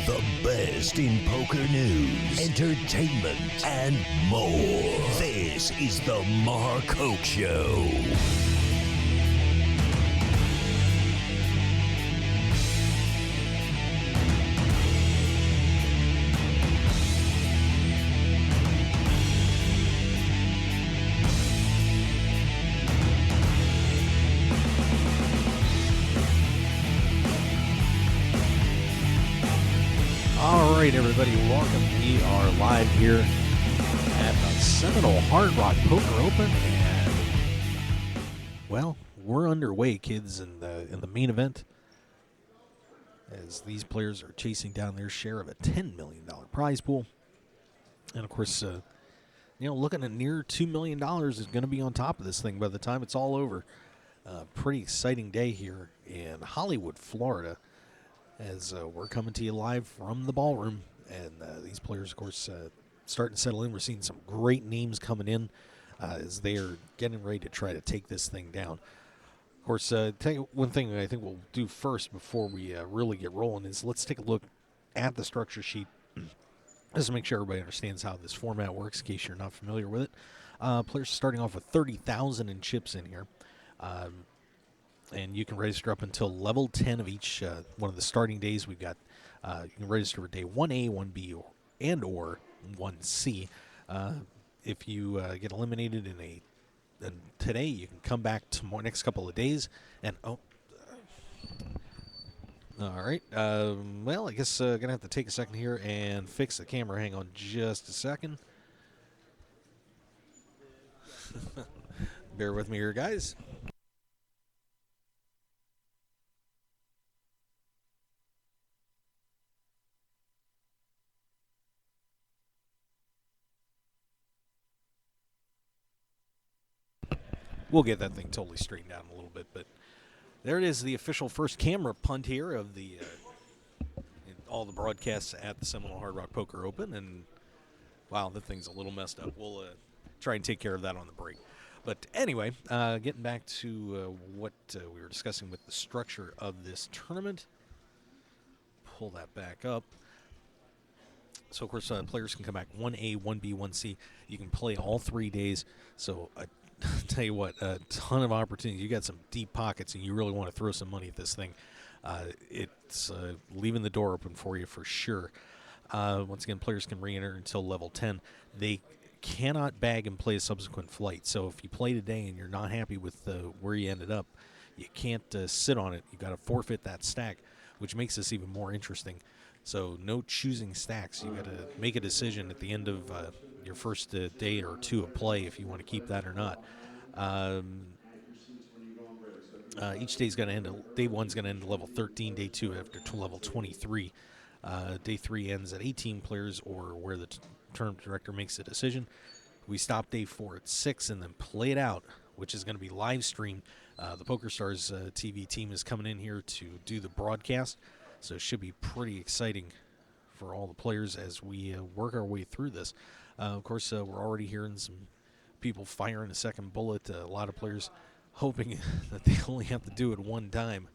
The best in poker news, entertainment, and more. This is the Mark Hoke Show. All right, everybody, welcome. We are live here at the Seminole Hard Rock Poker Open, and well, we're underway, kids, in the main event, as these players are chasing down their share of a $10 million prize pool, and of course, looking at near $2 million is going to be on top of this thing by the time it's all over. Pretty exciting day here in Hollywood, Florida, as we're coming to you live from the ballroom, and these players, of course, starting to settle in. We're seeing some great names coming in as they are getting ready to try to take this thing down. Of course, tell you one thing I think we'll do first before we really get rolling is let's take a look at the structure sheet just to make sure everybody understands how this format works in case you're not familiar with it. Players starting off with 30,000 in chips in here. And you can register up until level 10 of each one of the starting days. We've got, you can register for day 1A, 1B, or 1C. If you get eliminated in today, you can come back tomorrow, next couple of days. And, all right. Well, I guess going to have to take a second here and fix the camera. Hang on just a second. Bear with me here, guys. We'll get that thing totally straightened out in a little bit, but there it is, the official first camera punt here of the all the broadcasts at the Seminole Hard Rock Poker Open, and wow, that thing's a little messed up. We'll try and take care of that on the break. But anyway, getting back to what we were discussing with the structure of this tournament. Pull that back up. So, of course, players can come back 1A, 1B, 1C. You can play all 3 days. So, tell you what, a ton of opportunities. You got some deep pockets, and you really want to throw some money at this thing. It's leaving the door open for you for sure. Once again, players can re-enter until level 10. They cannot bag and play a subsequent flight. So if you play today and you're not happy with where you ended up, you can't sit on it. You got to forfeit that stack, which makes this even more interesting. So no choosing stacks. You got to make a decision at the end of your first day or two of play if you want to keep that or not. Each day's going to end. Day one's going to end at level 13. Day two after level 23. Day three ends at 18 players or where the tournament director makes a decision. We stop day 4 at 6 and then play it out, which is going to be live streamed. The PokerStars TV team is coming in here to do the broadcast. So it should be pretty exciting for all the players as we work our way through this. Of course, we're already hearing some people firing a second bullet. A lot of players hoping that they only have to do it one time.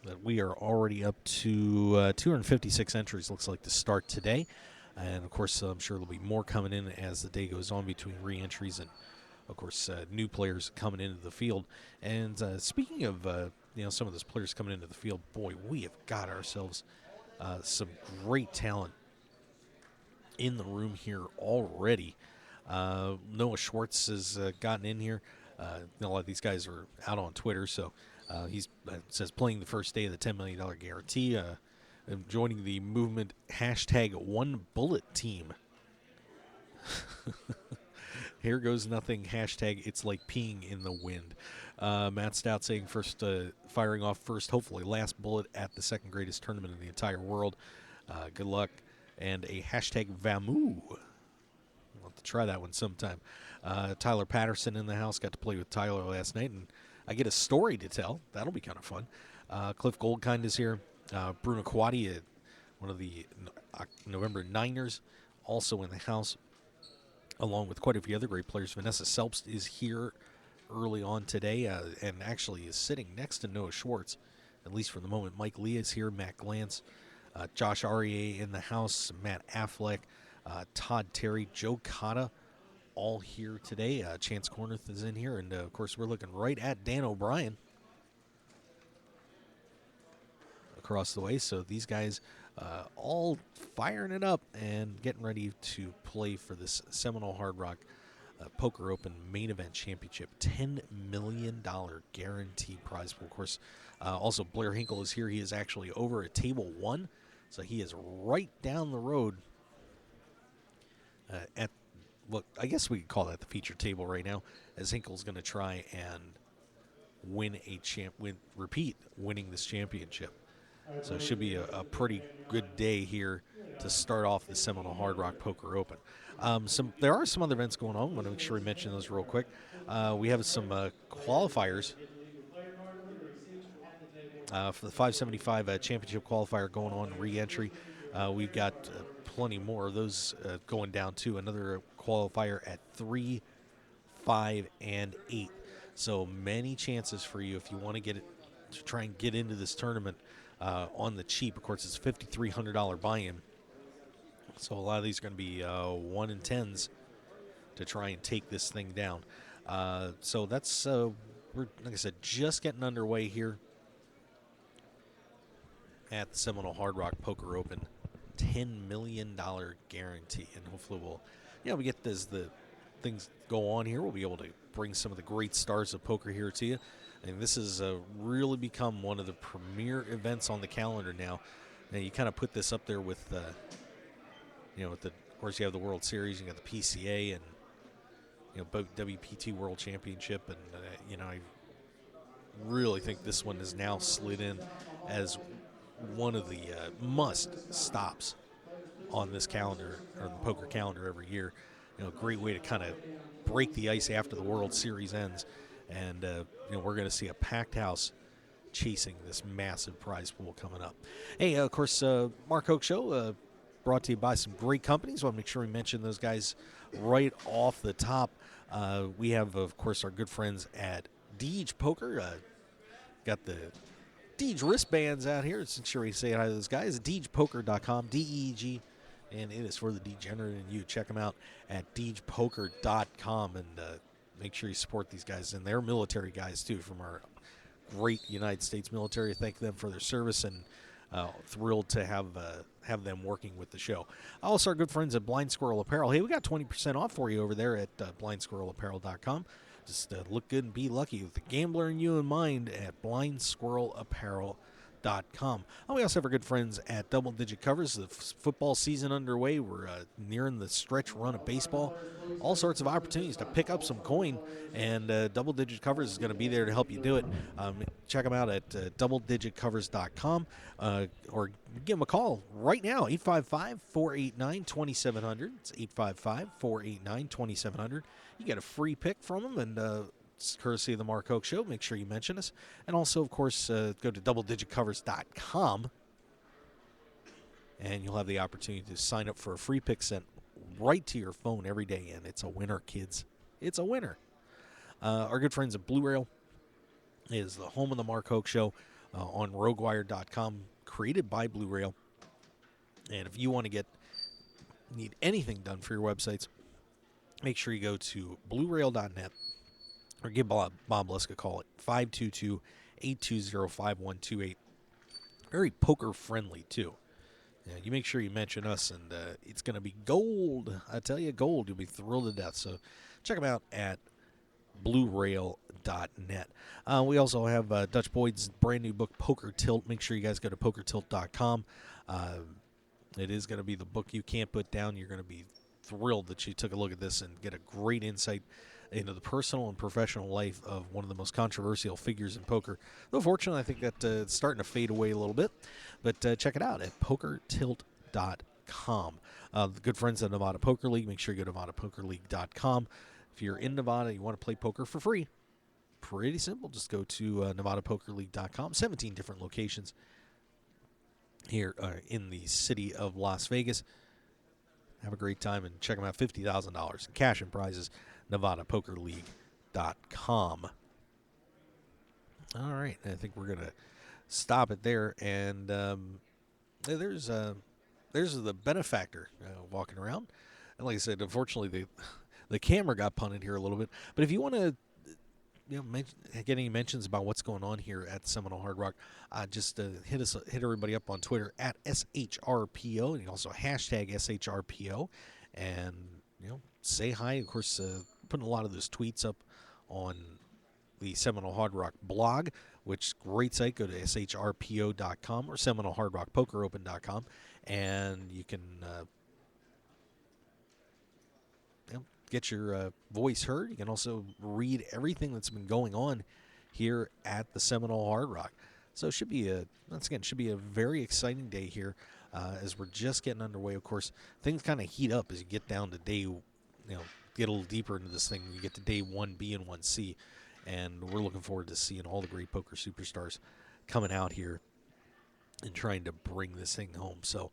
But we are already up to 256 entries, looks like, to start today. And, of course, I'm sure there'll be more coming in as the day goes on between re-entries and, of course, new players coming into the field. And speaking of, some of those players coming into the field, boy, we have got ourselves some great talent in the room here already. Noah Schwartz has gotten in here. A lot of these guys are out on Twitter, so he's says playing the first day of the $10 million guarantee. Joining the movement #1bullet team. Here goes nothing. It's like peeing in the wind. Matt Stout saying first, firing off first, hopefully last bullet at the second greatest tournament in the entire world. Good luck. And a #Vamu. We'll have to try that one sometime. Tyler Patterson in the house. Got to play with Tyler last night, and I get a story to tell. That'll be kind of fun. Cliff Goldkind is here. Bruno Quaddi, one of the November Niners, also in the house, along with quite a few other great players. Vanessa Selpst is here early on today, and actually is sitting next to Noah Schwartz, at least for the moment. Mike Lee is here, Matt Glantz, Josh Aryeh in the house, Matt Affleck, Todd Terry, Joe Cotta, all here today. Chance Corneth is in here, and of course we're looking right at Dan O'Brien across the way. So these guys all firing it up and getting ready to play for this Seminole Hard Rock Poker Open Main Event Championship. $10 million guaranteed prize pool. Of course, also Blair Hinkle is here. He is actually over at table 1, so he is right down the road at what I guess we could call that the feature table right now, as Hinkle's going to try and repeat winning this championship. So it should be a pretty good day here to start off the Seminole Hard Rock Poker Open. There are some other events going on. I want to make sure we mention those real quick. We have some qualifiers for the 575 championship qualifier going on, re-entry. We've got plenty more of those going down too. Another qualifier at 3, 5, and 8. So many chances for you if you want to try and get into this tournament on the cheap. Of course, it's a $5,300 buy-in. So a lot of these are going to be 1 in 10s to try and take this thing down. So that's, we're, like I said, just getting underway here at the Seminole Hard Rock Poker Open. $10 million guarantee. And hopefully we get as the things go on here, we'll be able to bring some of the great stars of poker here to you. And this has really become one of the premier events on the calendar now. Now you kind of put this up there with, of course you have the World Series, you got the PCA, and both WPT World Championship, and I really think this one has now slid in as one of the must stops on this calendar, or the poker calendar every year. A great way to kind of break the ice after the World Series ends. And, we're going to see a packed house chasing this massive prize pool coming up. Hey, of course, Mark Hoke Show brought to you by some great companies. I want to make sure we mention those guys right off the top. We have, of course, our good friends at Deej Poker. Got the Deej wristbands out here. Let's make sure we say hi to those guys. DeejPoker.com, DEEG. And it is for the degenerate in you. Check them out at DeejPoker.com, and make sure you support these guys. And they're military guys, too, from our great United States military. Thank them for their service, and thrilled to have them working with the show. Also, our good friends at Blind Squirrel Apparel. Hey, we got 20% off for you over there at BlindSquirrelApparel.com. Just look good and be lucky with the gambler in you in mind at BlindSquirrelApparel.com. We also have our good friends at Double Digit Covers. The football season underway. We're nearing the stretch run of baseball. All sorts of opportunities to pick up some coin, and Double Digit Covers is going to be there to help you do it. Check them out at doubledigitcovers.com, or give them a call right now, 855-489-2700. It's 855-489-2700. You get a free pick from them, and it's courtesy of the Mark Hoke Show. Make sure you mention us. And also, of course, go to doubledigitcovers.com, and you'll have the opportunity to sign up for a free pick sent right to your phone every day. And it's a winner, kids. It's a winner. Our good friends at Blue Rail is the home of the Mark Hoke Show on RogueWire.com, created by Blue Rail. And if you want to need anything done for your websites, make sure you go to bluerail.net. Or give Bob Lusk a call at 522-820-5128. Very poker-friendly, too. You make sure you mention us, and it's going to be gold. I tell you, gold. You'll be thrilled to death. So check them out at bluerail.net. We also have Dutch Boyd's brand new book, Poker Tilt. Make sure you guys go to pokertilt.com. It is going to be the book you can't put down. You're going to be thrilled that you took a look at this and get a great insight into the personal and professional life of one of the most controversial figures in poker. Though, fortunately, I think that it's starting to fade away a little bit. But check it out at pokertilt.com. The good friends at Nevada Poker League, make sure you go to nevadapokerleague.com. If you're in Nevada and you want to play poker for free, pretty simple. Just go to nevadapokerleague.com. 17 different locations here in the city of Las Vegas. Have a great time and check them out. $50,000 in cash and prizes. NevadaPokerLeague.com. pokernews.com. All right, I think we're going to stop it there. And there's the benefactor walking around. And like I said, unfortunately, the camera got punted here a little bit. But if you want to get any mentions about what's going on here at Seminole Hard Rock, just hit everybody up on Twitter at SHRPO, and also hashtag SHRPO, and say hi. Of course, putting a lot of those tweets up on the Seminole Hard Rock blog, which great site. Go to shrpo.com or SeminoleHardRockPokerOpen.com, and you can get your voice heard. You can also read everything that's been going on here at the Seminole Hard Rock. So it should be a very exciting day here as we're just getting underway. Of course, things kind of heat up as you get down to day, get a little deeper into this thing. You get to day 1B and 1C, and we're looking forward to seeing all the great poker superstars coming out here and trying to bring this thing home. So,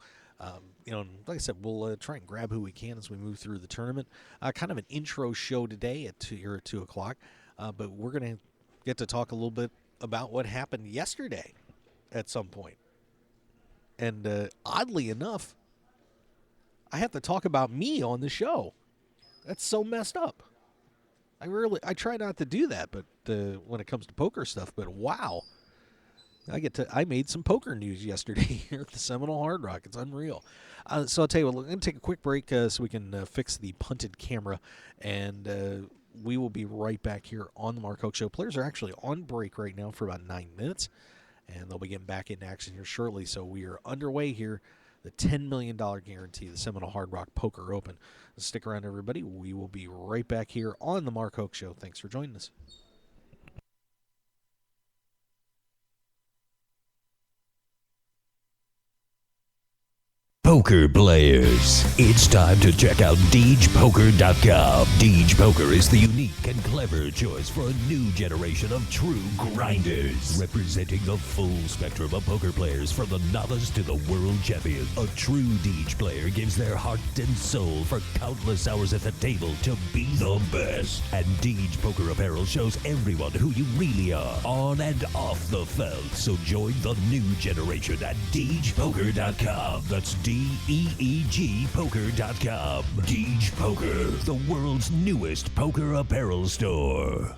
like I said, we'll try and grab who we can as we move through the tournament. Kind of an intro show today at 2 o'clock, but we're going to get to talk a little bit about what happened yesterday at some point. And oddly enough, I have to talk about me on the show. That's so messed up. I try not to do that, but when it comes to poker stuff, but wow. I made some poker news yesterday here at the Seminole Hard Rock. It's unreal. So I'll tell you what, we're going to take a quick break so we can fix the punted camera, and we will be right back here on the Mark Hoke Show. Players are actually on break right now for about 9 minutes, and they'll be getting back in action here shortly. So we are underway here, the $10 million guarantee, the Seminole Hard Rock Poker Open. Stick around, everybody. We will be right back here on the Mark Hoke Show. Thanks for joining us. Poker players, it's time to check out DeegePoker.com. Deej Poker is the unique and clever choice for a new generation of true grinders, representing the full spectrum of poker players from the novice to the world champion. A true Deej player gives their heart and soul for countless hours at the table to be the best. And Deej Poker Apparel shows everyone who you really are, on and off the felt. So join the new generation at DeegePoker.com. That's DeegPoker.com. Deej Poker, the world's newest poker apparel store.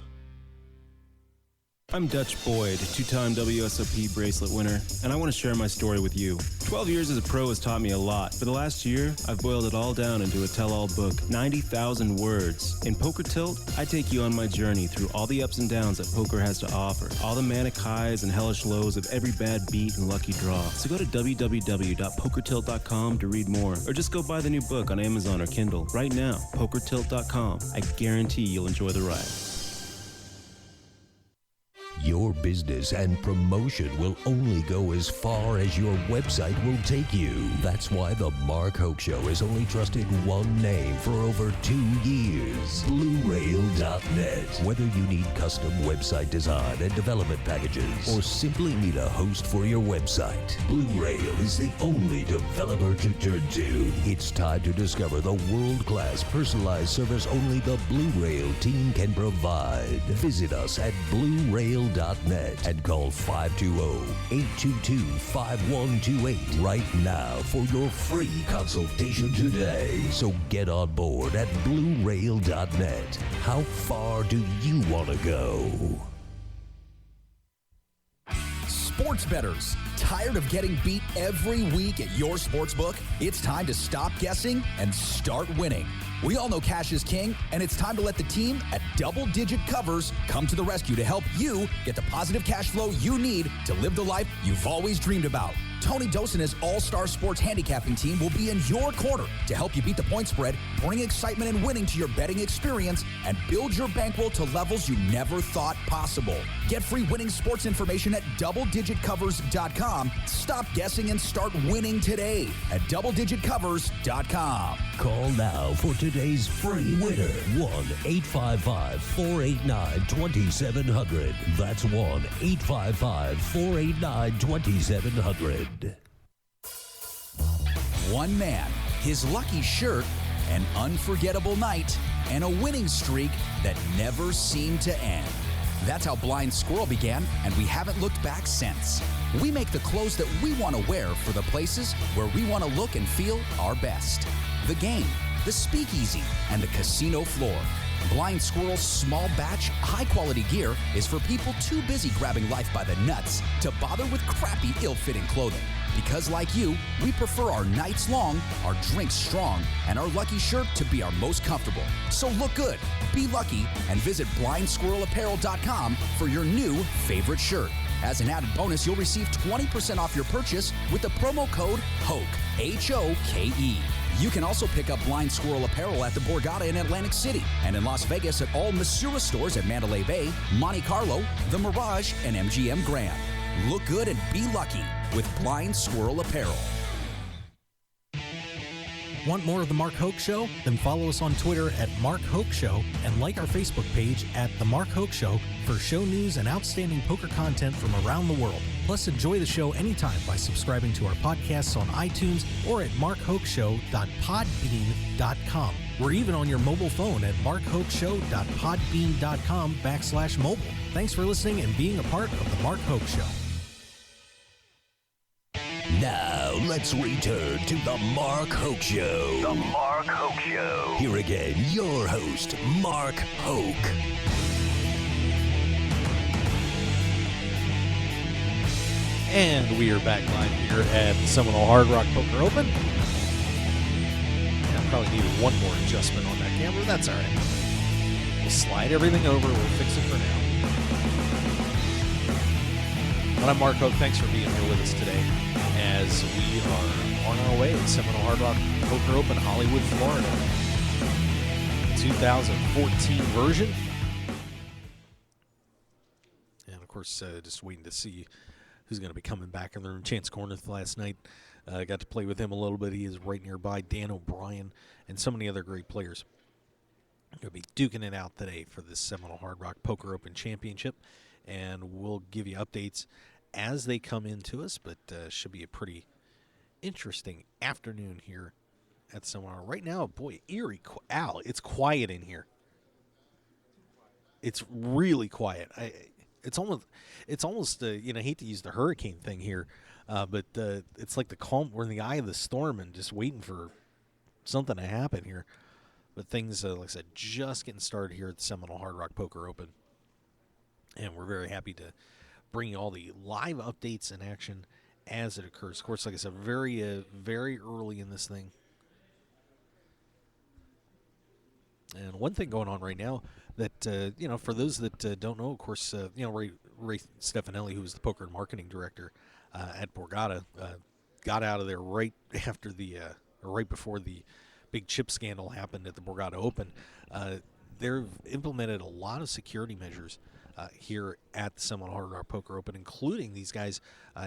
I'm Dutch Boyd, two-time WSOP bracelet winner, and I want to share my story with you. 12 years as a pro has taught me a lot. For the last year, I've boiled it all down into a tell-all book, 90,000 words. In Poker Tilt, I take you on my journey through all the ups and downs that poker has to offer, all the manic highs and hellish lows of every bad beat and lucky draw. So go to www.pokertilt.com to read more, or just go buy the new book on Amazon or Kindle right now, pokertilt.com. I guarantee you'll enjoy the ride. Your business and promotion will only go as far as your website will take you. That's why the Mark Hoke Show has only trusted one name for over 2 years, BlueRail.net. Whether you need custom website design and development packages, or simply need a host for your website, Blue Rail is the only developer to turn to. It's time to discover the world-class personalized service only the Blue Rail team can provide. Visit us at BlueRail.net and call 520-822-5128 right now for your free consultation today. So get on board at BlueRail.net. How far do you want to go? Sports bettors, tired of getting beat every week at your sportsbook? It's time to stop guessing and start winning. We all know cash is king, and it's time to let the team at Double Digit Covers come to the rescue to help you get the positive cash flow you need to live the life you've always dreamed about. Tony Dos and his all-star sports handicapping team will be in your corner to help you beat the point spread, bring excitement and winning to your betting experience, and build your bankroll to levels you never thought possible. Get free winning sports information at DoubleDigitCovers.com. Stop guessing and start winning today at DoubleDigitCovers.com. Call now for today's free winner. 1-855-489-2700. That's 1-855-489-2700. One man, his lucky shirt, an unforgettable night, and a winning streak that never seemed to end. That's how Blind Squirrel began, and we haven't looked back since. We make the clothes that we want to wear for the places where we want to look and feel our best. The game, the speakeasy, and the casino floor. Blind Squirrel's small batch, high-quality gear is for people too busy grabbing life by the nuts to bother with crappy, ill-fitting clothing. Because like you, we prefer our nights long, our drinks strong, and our lucky shirt to be our most comfortable. So look good, be lucky, and visit blindsquirrelapparel.com for your new favorite shirt. As an added bonus, you'll receive 20% off your purchase with the promo code HOKE, H-O-K-E. You can also pick up Blind Squirrel apparel at the Borgata in Atlantic City and in Las Vegas at all Masura stores at Mandalay Bay, Monte Carlo, The Mirage, and MGM Grand. Look good and be lucky with Blind Squirrel apparel. Want more of The Mark Hoke Show? Then follow us on Twitter at Mark Hoke Show and like our Facebook page at The Mark Hoke Show for show news and outstanding poker content from around the world. Plus, enjoy the show anytime by subscribing to our podcasts on iTunes or at markhokeshow.podbean.com. We're even on your mobile phone at markhokeshow.podbean.com/mobile. Thanks for listening and being a part of The Mark Hoke Show. Now, let's return to the Mark Hoke Show. The Mark Hoke Show. Here again, your host, Mark Hoke. And we are back live here at the Seminole Hard Rock Poker Open. Yeah, I probably needed one more adjustment on that camera. That's all right. We'll slide everything over. We'll fix it for now. But I'm Mark Hoke. Thanks for being here with us today as we are on our way to Seminole Hard Rock Poker Open, Hollywood, Florida. 2014 version. And, of course, just waiting to see who's going to be coming back in the room. Chance Corneth last night. Got to play with him a little bit. He is right nearby. Dan O'Brien and so many other great players. Going to be duking it out today for this Seminole Hard Rock Poker Open Championship. And we'll give you updates as they come into us, but should be a pretty interesting afternoon here at Seminole. Right now, boy, eerie. Al, it's quiet in here. It's really quiet. It's almost I hate to use the hurricane thing here, but it's like the calm. We're in the eye of the storm and just waiting for something to happen here. But things, like I said, just getting started here at the Seminole Hard Rock Poker Open. And we're very happy to bring you all the live updates and action as it occurs. Of course, like I said, very, very early in this thing. And one thing going on right now that, for those that don't know, of course, Ray Stefanelli, who was the poker and marketing director at Borgata, got out of there right after right before the big chip scandal happened at the Borgata Open. They've implemented a lot of security measures here at the Seminole Hard Rock Poker Open, including these guys.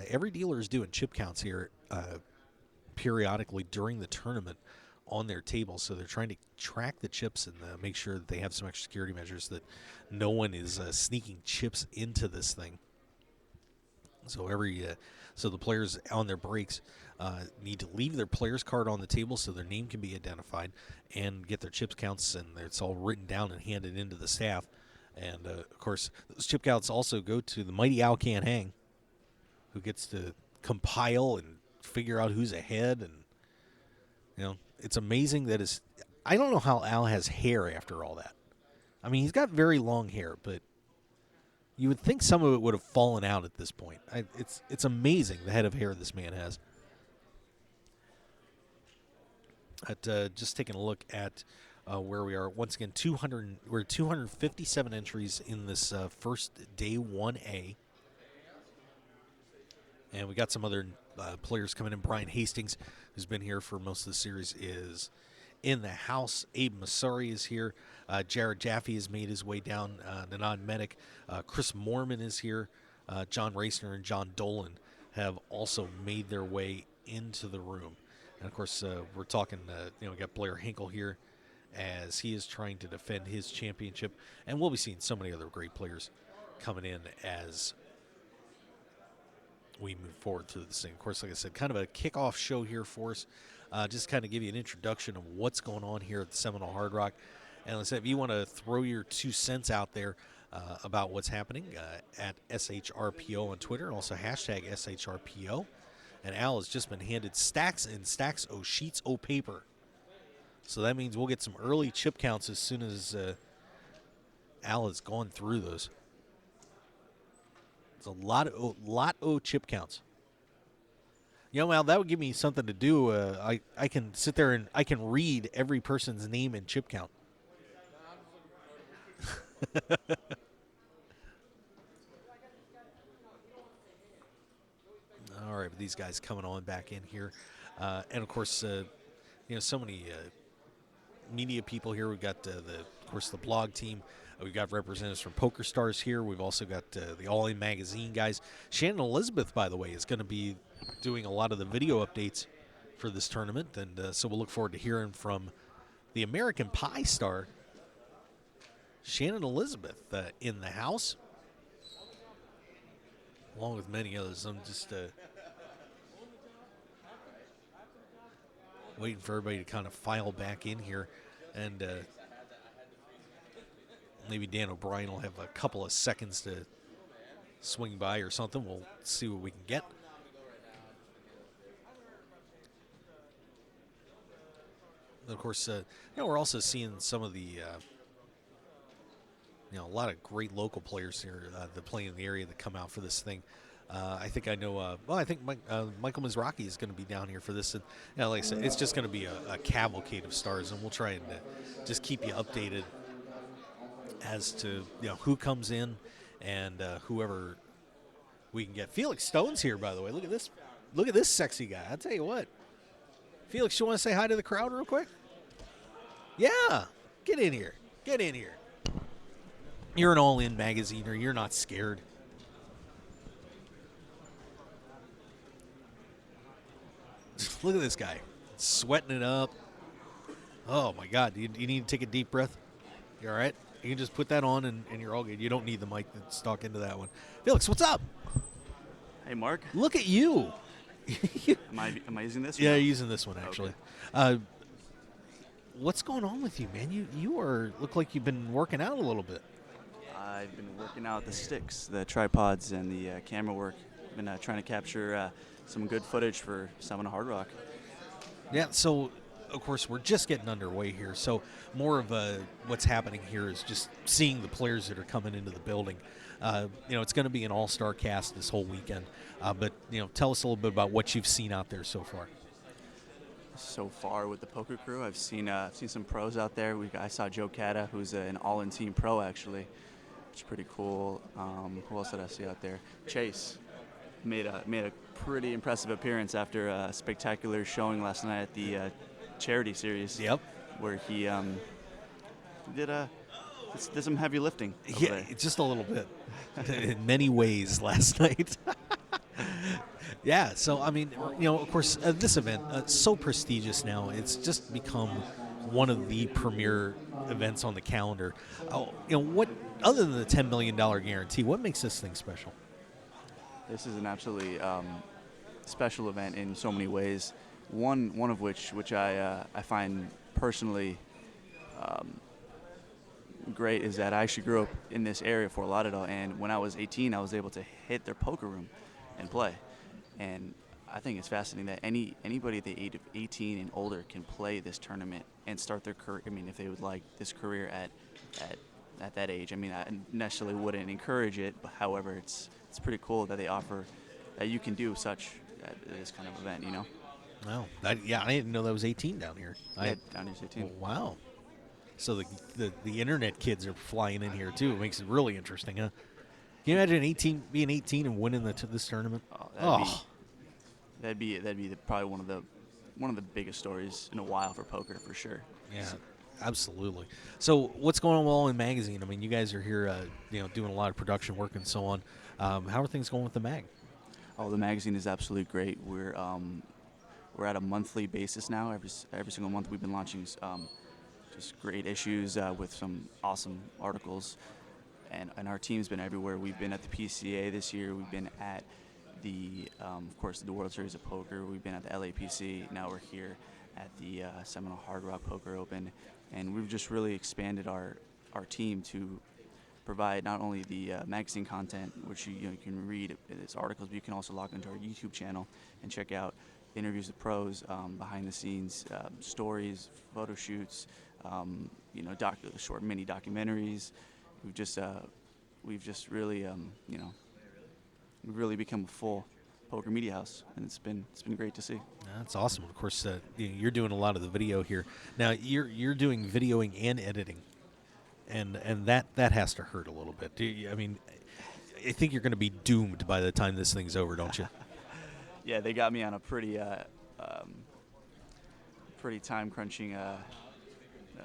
Every dealer is doing chip counts here periodically during the tournament on their table, so they're trying to track the chips and make sure that they have some extra security measures that no one is sneaking chips into this thing. So so the players on their breaks need to leave their player's card on the table so their name can be identified and get their chips counts, and it's all written down and handed into the staff. And, of course, those chip counts also go to the mighty Al Can't Hang, who gets to compile and figure out who's ahead. And, it's amazing that I don't know how Al has hair after all that. I mean, he's got very long hair, but you would think some of it would have fallen out at this point. It's amazing the head of hair this man has. Just taking a look at where we are. Once again, we're 257 entries in this first day 1A. And we got some other players coming in. Brian Hastings, who's been here for most of the series, is in the house. Abe Masari is here. Jared Jaffe has made his way down. Nanad Medic. Chris Moorman is here. John Racner and John Dolan have also made their way into the room. And, of course, we're talking, we got Blair Hinkle here as he is trying to defend his championship. And we'll be seeing so many other great players coming in as we move forward through this thing. Of course, like I said, kind of a kickoff show here for us. Just kind of give you an introduction of what's going on here at the Seminole Hard Rock. And let's say if you want to throw your 2 cents out there about what's happening at SHRPO on Twitter, and also hashtag SHRPO. And Al has just been handed stacks and stacks of sheets of paper. So that means we'll get some early chip counts as soon as Al has gone through those. It's a lot of chip counts. You know, Al, that would give me something to do. I can sit there and I can read every person's name and chip count. All right, but these guys coming on back in here. And, of course, so many media people here. We've got, of course, the blog team. We've got representatives from Poker Stars here. We've also got the All In Magazine guys. Shannon Elizabeth, by the way, is going to be doing a lot of the video updates for this tournament. And so we'll look forward to hearing from the American Pie star, Shannon Elizabeth, in the house, along with many others. I'm just waiting for everybody to kind of file back in here. And maybe Dan O'Brien will have a couple of seconds to swing by or something. We'll see what we can get. And of course, we're also seeing some of the, a lot of great local players here that play in the area that come out for this thing. I think I know. I think Michael Mizrachi is going to be down here for this, and like I said, it's just going to be a cavalcade of stars, and we'll try and just keep you updated as to who comes in and whoever we can get. Felix Stone's here, by the way. Look at this. Look at this sexy guy. I'll tell you what. Felix, you want to say hi to the crowd real quick? Yeah, get in here. Get in here. You're an all-in magaziner. You're not scared. Look at this guy, sweating it up. Oh, my God. You need to take a deep breath? You all right? You can just put that on, and you're all good. You don't need the mic to talk into that one. Felix, what's up? Hey, Mark. Look at you. Am I using this? Yeah, using this one, actually. Okay. What's going on with you, man? You look like you've been working out a little bit. I've been working out the sticks, the tripods, and the camera work. I've been trying to capture some good footage for Seminole Hard Rock. Yeah, so, of course, we're just getting underway here. So more of what's happening here is just seeing the players that are coming into the building. It's going to be an all-star cast this whole weekend. But tell us a little bit about what you've seen out there so far. So far with the poker crew, I've seen some pros out there. I saw Joe Cata, who's an all-in team pro, actually, which is pretty cool. Who else did I see out there? Chase made a pretty impressive appearance after a spectacular showing last night at the charity series. Yep. Where he did some heavy lifting. Yeah, just a little bit. In many ways last night. Yeah, so, I mean, of course, this event, so prestigious now. It's just become one of the premier events on the calendar. What, other than the $10 million guarantee, what makes this thing special? This is an absolutely special event in so many ways. One of which I find personally great is that I actually grew up in this area, Fort Lauderdale, and when I was 18, I was able to hit their poker room and play. And I think it's fascinating that anybody at the age of 18 and older can play this tournament and start their career. I mean, if they would like this career at that age. I mean, I necessarily wouldn't encourage it, but however, it's pretty cool that they offer that you can do such at this kind of event. Wow. I didn't know that was 18 down here. Yeah, down here 18. Wow. So the internet kids are flying in here too. It makes it really interesting, huh? Can you imagine being 18 and winning this tournament? That'd be probably one of the biggest stories in a while for poker, for sure. Yeah, absolutely. So what's going on with All In Magazine? I mean, you guys are here, doing a lot of production work and so on. How are things going with the mag? Oh, the magazine is absolutely great. We're at a monthly basis now. Every single month we've been launching just great issues with some awesome articles. And our team's been everywhere. We've been at the PCA this year. We've been at of course, the World Series of Poker. We've been at the LAPC. Now we're here at the Seminole Hard Rock Poker Open. and we've just really expanded our team to provide not only the magazine content, which you can read its articles, but you can also log into our YouTube channel and check out interviews with pros, behind the scenes stories, photo shoots, short mini documentaries. We've just really we've really become a full poker media house, and it's been great to see. That's awesome. Of course, you're doing a lot of the video here. Now you're doing videoing and editing, and that has to hurt a little bit. I think you're going to be doomed by the time this thing's over, don't you? Yeah, they got me on a pretty time crunching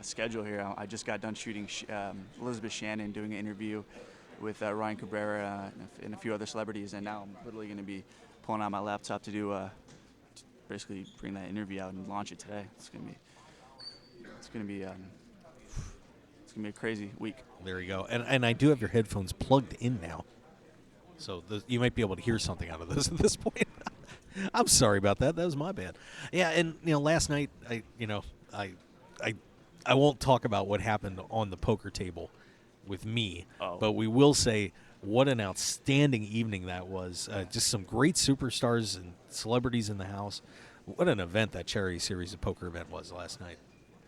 schedule here. I just got done shooting Elizabeth Shannon doing an interview with Ryan Cabrera and a few other celebrities, and now I'm literally going to be pulling out my laptop to do basically bring that interview out and launch it today. It's going to be a crazy week. There you go. And I do have your headphones plugged in now, so you might be able to hear something out of this at this point. I'm sorry about that. That was my bad. Yeah, and last night I won't talk about what happened on the poker table with me, but we will say what an outstanding evening that was. Just some great superstars and celebrities in the house. What an event that charity series of poker event was last night.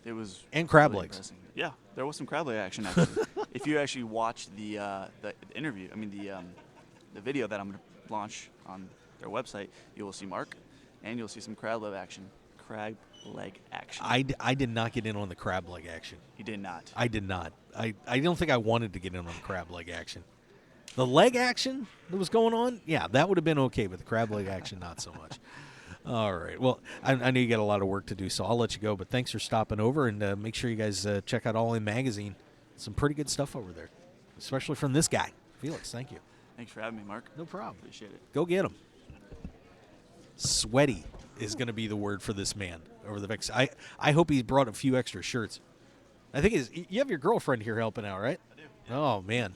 It was and crab really legs. Impressive. Yeah, there was some crab leg action actually. If you actually watch the interview, the video that I'm going to launch on their website, you will see Mark, and you'll see some crab leg action. I did not get in on the crab leg action. You did not. I did not. I don't think I wanted to get in on the crab leg action. The leg action that was going on, yeah, that would have been okay, but the crab leg action, not so much. All right. Well, I know you got a lot of work to do, so I'll let you go. But thanks for stopping over, and make sure you guys check out All In Magazine. Some pretty good stuff over there, especially from this guy. Felix, thank you. Thanks for having me, Mark. No problem. Appreciate it. Go get him. Sweaty is going to be the word for this man over the next. I hope he's brought a few extra shirts. I think you have your girlfriend here helping out, right? I do. Yeah. Oh, man.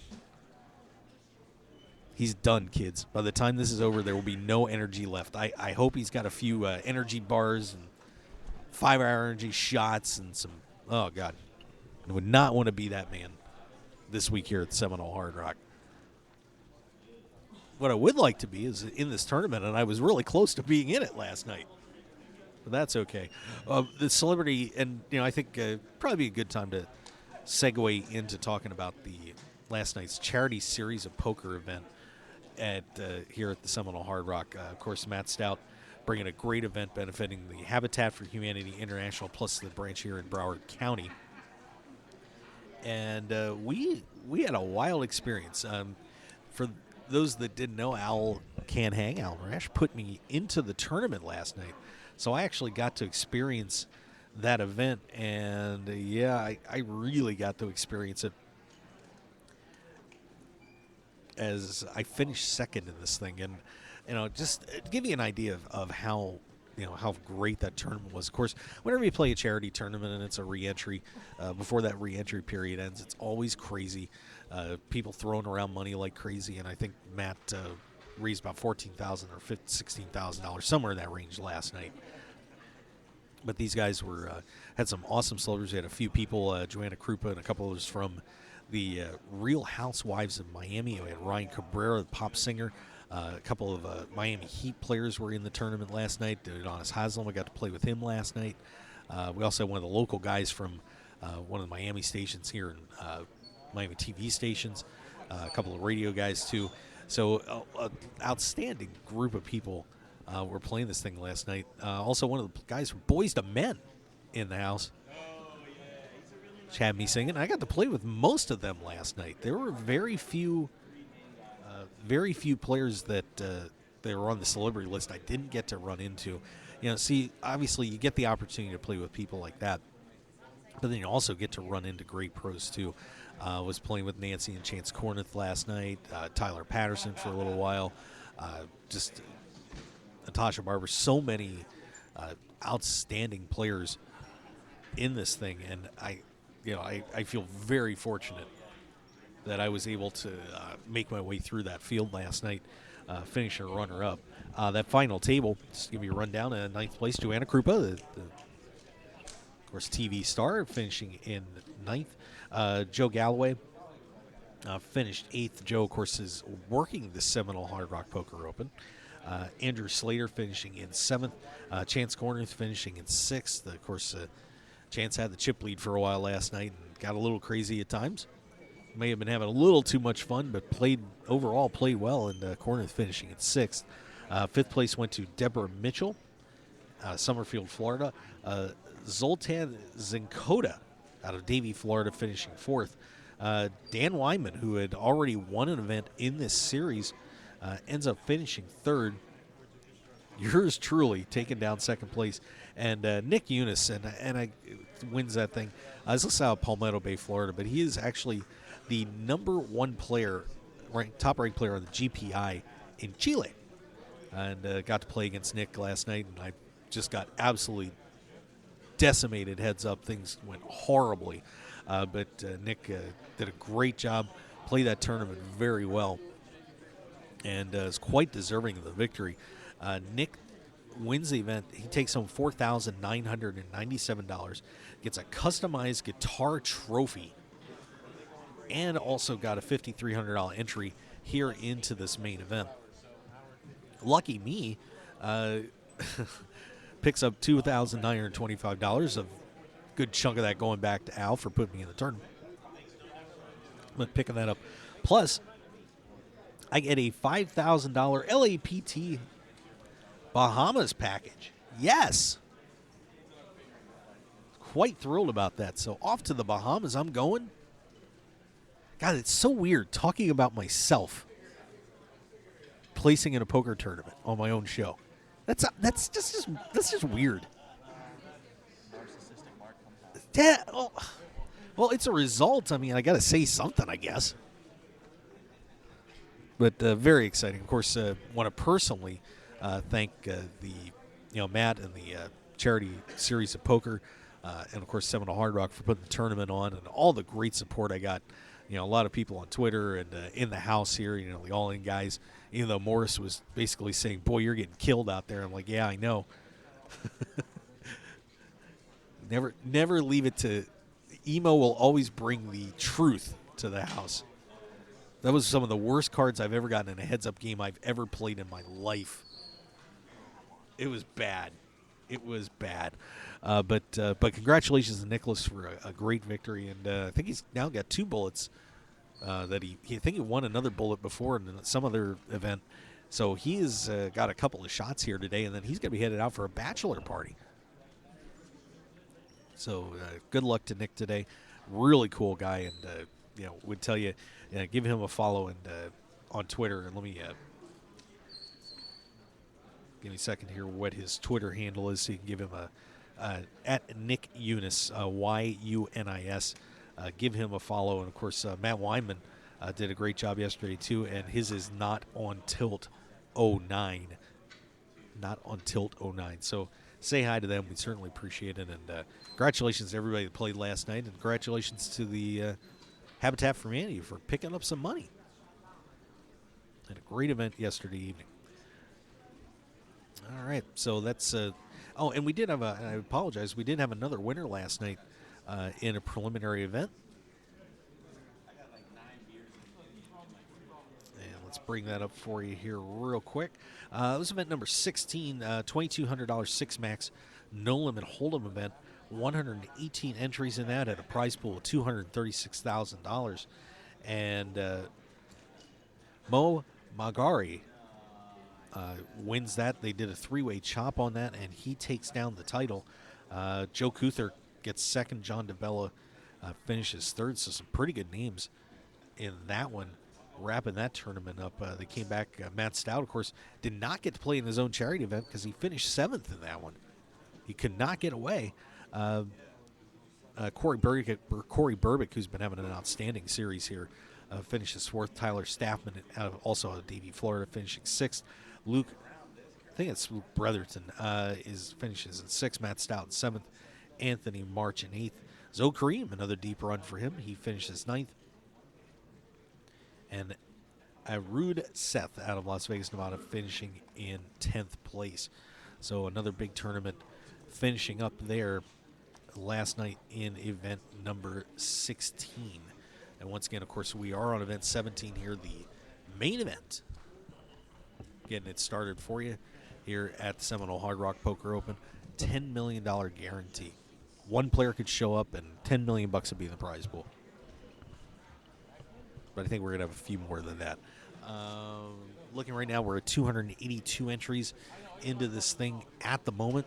He's done, kids. By the time this is over, there will be no energy left. I hope he's got a few energy bars and 5-hour energy shots and some. Oh, God. I would not want to be that man this week here at Seminole Hard Rock. What I would like to be is in this tournament, and I was really close to being in it last night. But that's okay. The celebrity, and I think probably be a good time to segue into talking about the last night's charity series of poker event here at the Seminole Hard Rock. Of course, Matt Stout bringing a great event benefiting the Habitat for Humanity International, plus the branch here in Broward County. And we had a wild experience. For those that didn't know, Al Rash put me into the tournament last night. So I actually got to experience that event, and I really got to experience it as I finished second in this thing. And just to give you an idea of how great that tournament was. Of course, whenever you play a charity tournament and it's a re-entry, before that re-entry period ends, it's always crazy. People throwing around money like crazy, and I think Matt raised about $14,000 or $16,000, somewhere in that range last night. But these guys had some awesome celebrities. We had a few people, Joanna Krupa and a couple others from the Real Housewives of Miami. We had Ryan Cabrera, the pop singer. A couple of Miami Heat players were in the tournament last night. Adonis Haslam, I got to play with him last night. We also had one of the local guys from one of the Miami stations here in Miami TV stations, a couple of radio guys too. So an outstanding group of people were playing this thing last night. Also one of the guys from Boys to Men in the house, which had me singing. I got to play with most of them last night. There were very few players that they were on the celebrity list I didn't get to run into. Obviously you get the opportunity to play with people like that, but then you also get to run into great pros too. Was playing with Nancy and Chance Corneth last night, Tyler Patterson for a little while, just Natasha Barber. So many outstanding players in this thing, and I feel very fortunate that I was able to make my way through that field last night, finishing a runner-up. That final table, just to give you a rundown, ninth place, Joanna Krupa, of course, TV star, finishing in 9th. Joe Galloway finished 8th. Joe, of course, is working the Seminole Hard Rock Poker Open. Andrew Slater finishing in 7th. Chance Corners finishing in 6th. Of course, Chance had the chip lead for a while last night and got a little crazy at times. May have been having a little too much fun, but overall played well, and Corners finishing in 6th. 5th place went to Deborah Mitchell, Summerfield, Florida. Zoltan Zinkota out of Davie, Florida, finishing 4th. Dan Wyman, who had already won an event in this series, ends up finishing 3rd. Yours truly taking down 2nd place. And Nick Eunice wins that thing. This is out of Palmetto Bay, Florida, but he is actually the number 1 player, top-ranked player on the GPI in Chile. And got to play against Nick last night, and I just got absolutely decimated. Heads up, things went horribly. But Nick did a great job, played that tournament very well, and is quite deserving of the victory. Nick wins the event. He takes home $4,997, gets a customized guitar trophy, and also got a $5,300 entry here into this main event. Lucky me, picks up $2,925, a good chunk of that going back to Al for putting me in the tournament. I'm picking that up. Plus, I get a $5,000 LAPT Bahamas package. Yes. Quite thrilled about that. So off to the Bahamas I'm going. God, it's so weird talking about myself placing in a poker tournament on my own show. That's just weird. Yeah, well, it's a result. I mean, I got to say something, I guess. But very exciting. Of course, want to personally thank Matt and the charity series of poker, and of course Seminole Hard Rock for putting the tournament on, and all the great support I got. A lot of people on Twitter and in the house here. The All In guys. Even though Morris was basically saying, "Boy, you're getting killed out there," I'm like, "Yeah, I know." Never leave it to emo. Will always bring the truth to the house. That was some of the worst cards I've ever gotten in a heads-up game I've ever played in my life. It was bad. It was bad. But congratulations to Nicholas for a great victory, and I think he's now got 2 bullets. That I think he won another bullet before in some other event. So he's got a couple of shots here today, and then he's going to be headed out for a bachelor party. So good luck to Nick today. Really cool guy, and would tell you, give him a follow and on Twitter. And let me give me a second here what his Twitter handle is, so you can give him at Nick Eunice, YUNIS. Give him a follow. And, of course, Matt Weinman did a great job yesterday, too, and his is not on Tilt 09. Not on Tilt 09. So say hi to them. We certainly appreciate it. And congratulations to everybody that played last night, and congratulations to the Habitat for Humanity for picking up some money. Had a great event yesterday evening. All right, so that's and we did have I apologize, we did have another winner last night in a preliminary event. And let's bring that up for you here real quick. It was event number 16, $2,200 six max no limit hold'em event. 118 entries in that at a prize pool of $236,000. And Mo Magari wins that. They did a 3-way chop on that, and he takes down the title. Joe Kuther gets second. John DeBella finishes third. So some pretty good names in that one, wrapping that tournament up. They came back. Matt Stout, of course, did not get to play in his own charity event because he finished 7th in that one. He could not get away. Corey Burbick, who's been having an outstanding series here, finishes 4th. Tyler Staffman, also out of Davie, Florida, finishing 6th. Luke, I think it's Luke Brotherton, finishes in 6th. Matt Stout in 7th. Anthony March in 8th. Zoe Kareem, another deep run for him. He finishes 9th. And Arud Seth out of Las Vegas, Nevada, finishing in 10th place. So another big tournament finishing up there last night in event number 16. And once again, of course, we are on event 17 here, the main event. Getting it started for you here at the Seminole Hard Rock Poker Open. $10 million guarantee. One player could show up and $10 million would be in the prize pool. But I think we're going to have a few more than that. Looking right now, we're at 282 entries into this thing at the moment,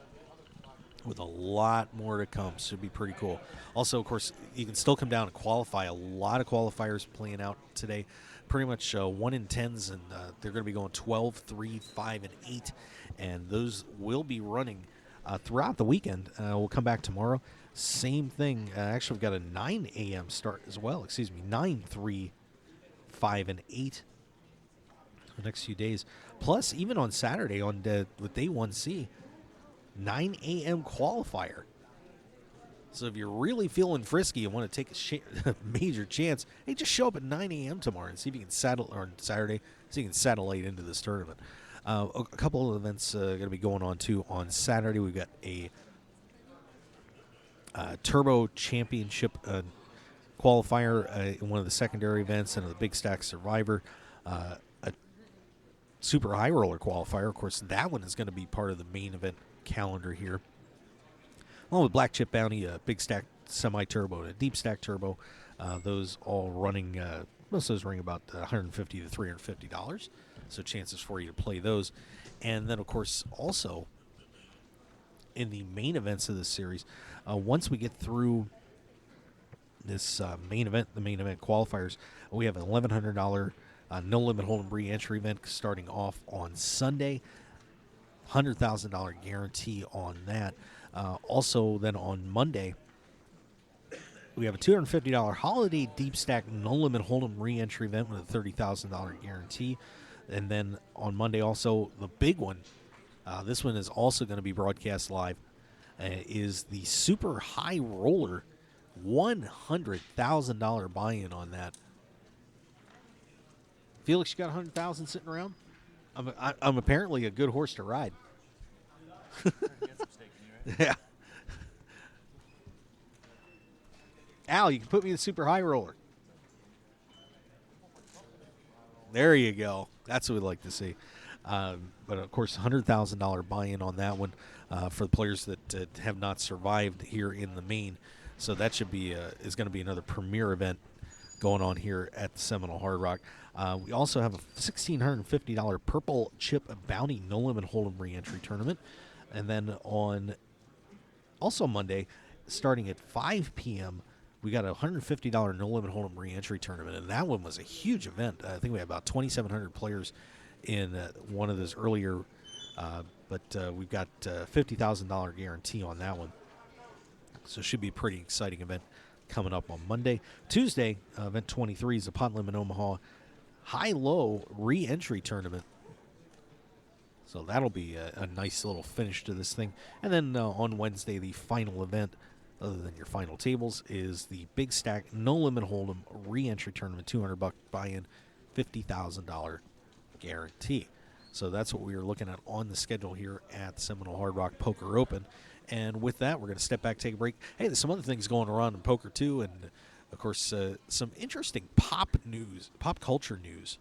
with a lot more to come. So it'd be pretty cool. Also, of course, you can still come down and qualify. A lot of qualifiers playing out today. Pretty much 1 in 10s, and they're going to be going 12, 3, 5, and 8. And those will be running throughout the weekend. We'll come back tomorrow. Same thing. Actually, we've got a 9 a.m. start as well. 9, 3, 5, and 8 the next few days. Plus, even on Saturday with day 1C, 9 a.m. qualifier. So if you're really feeling frisky and want to take a major chance, hey, just show up at 9 a.m. tomorrow and see if you can Saturday, so you can satellite into this tournament. A couple of events going to be going on too. On Saturday, we've got a Turbo Championship qualifier in one of the secondary events, and the Big Stack Survivor, a Super High Roller qualifier. Of course, that one is going to be part of the main event calendar here. Along with Black Chip Bounty, a Big Stack Semi-Turbo, and a Deep Stack Turbo. Those all running, most of those ring about $150 to $350. So chances for you to play those. And then, of course, also in the main events of this series, once we get through this main event, the main event qualifiers, we have an $1,100 no limit hold'em re-entry event starting off on Sunday. $100,000 guarantee on that. Also, then on Monday, we have a $250 holiday deep stack no limit hold'em re-entry event with a $30,000 guarantee. And then on Monday, also the big one. This one is also going to be broadcast live. Is the Super High Roller, $100,000 buy-in on that. Felix, you got $100,000 sitting around? I'm apparently a good horse to ride. Yeah. Al, you can put me in the Super High Roller. There you go. That's what we'd like to see. But, of course, $100,000 buy-in on that one for the players that have not survived here in the main. So that should be is going to be another premier event going on here at the Seminole Hard Rock. We also have a $1,650 Purple Chip Bounty No Limit Hold'em re-entry tournament. And then on also Monday, starting at 5 p.m., we got a $150 No Limit Hold'em re-entry tournament. And that one was a huge event. I think we had about 2,700 players in one of those earlier. But we've got $50,000 guarantee on that one. So it should be a pretty exciting event coming up on Monday. Tuesday, event 23 is the Pot Limit Omaha High-Low re-entry tournament. So that'll be a nice little finish to this thing. And then on Wednesday, the final event, other than your final tables, is the Big Stack No Limit Hold'em re-entry tournament, $200 buy-in, $50,000 guarantee. So that's what we are looking at on the schedule here at Seminole Hard Rock Poker Open. And with that, we're going to step back, take a break. Hey, there's some other things going around in poker, too. And, of course, some interesting pop culture news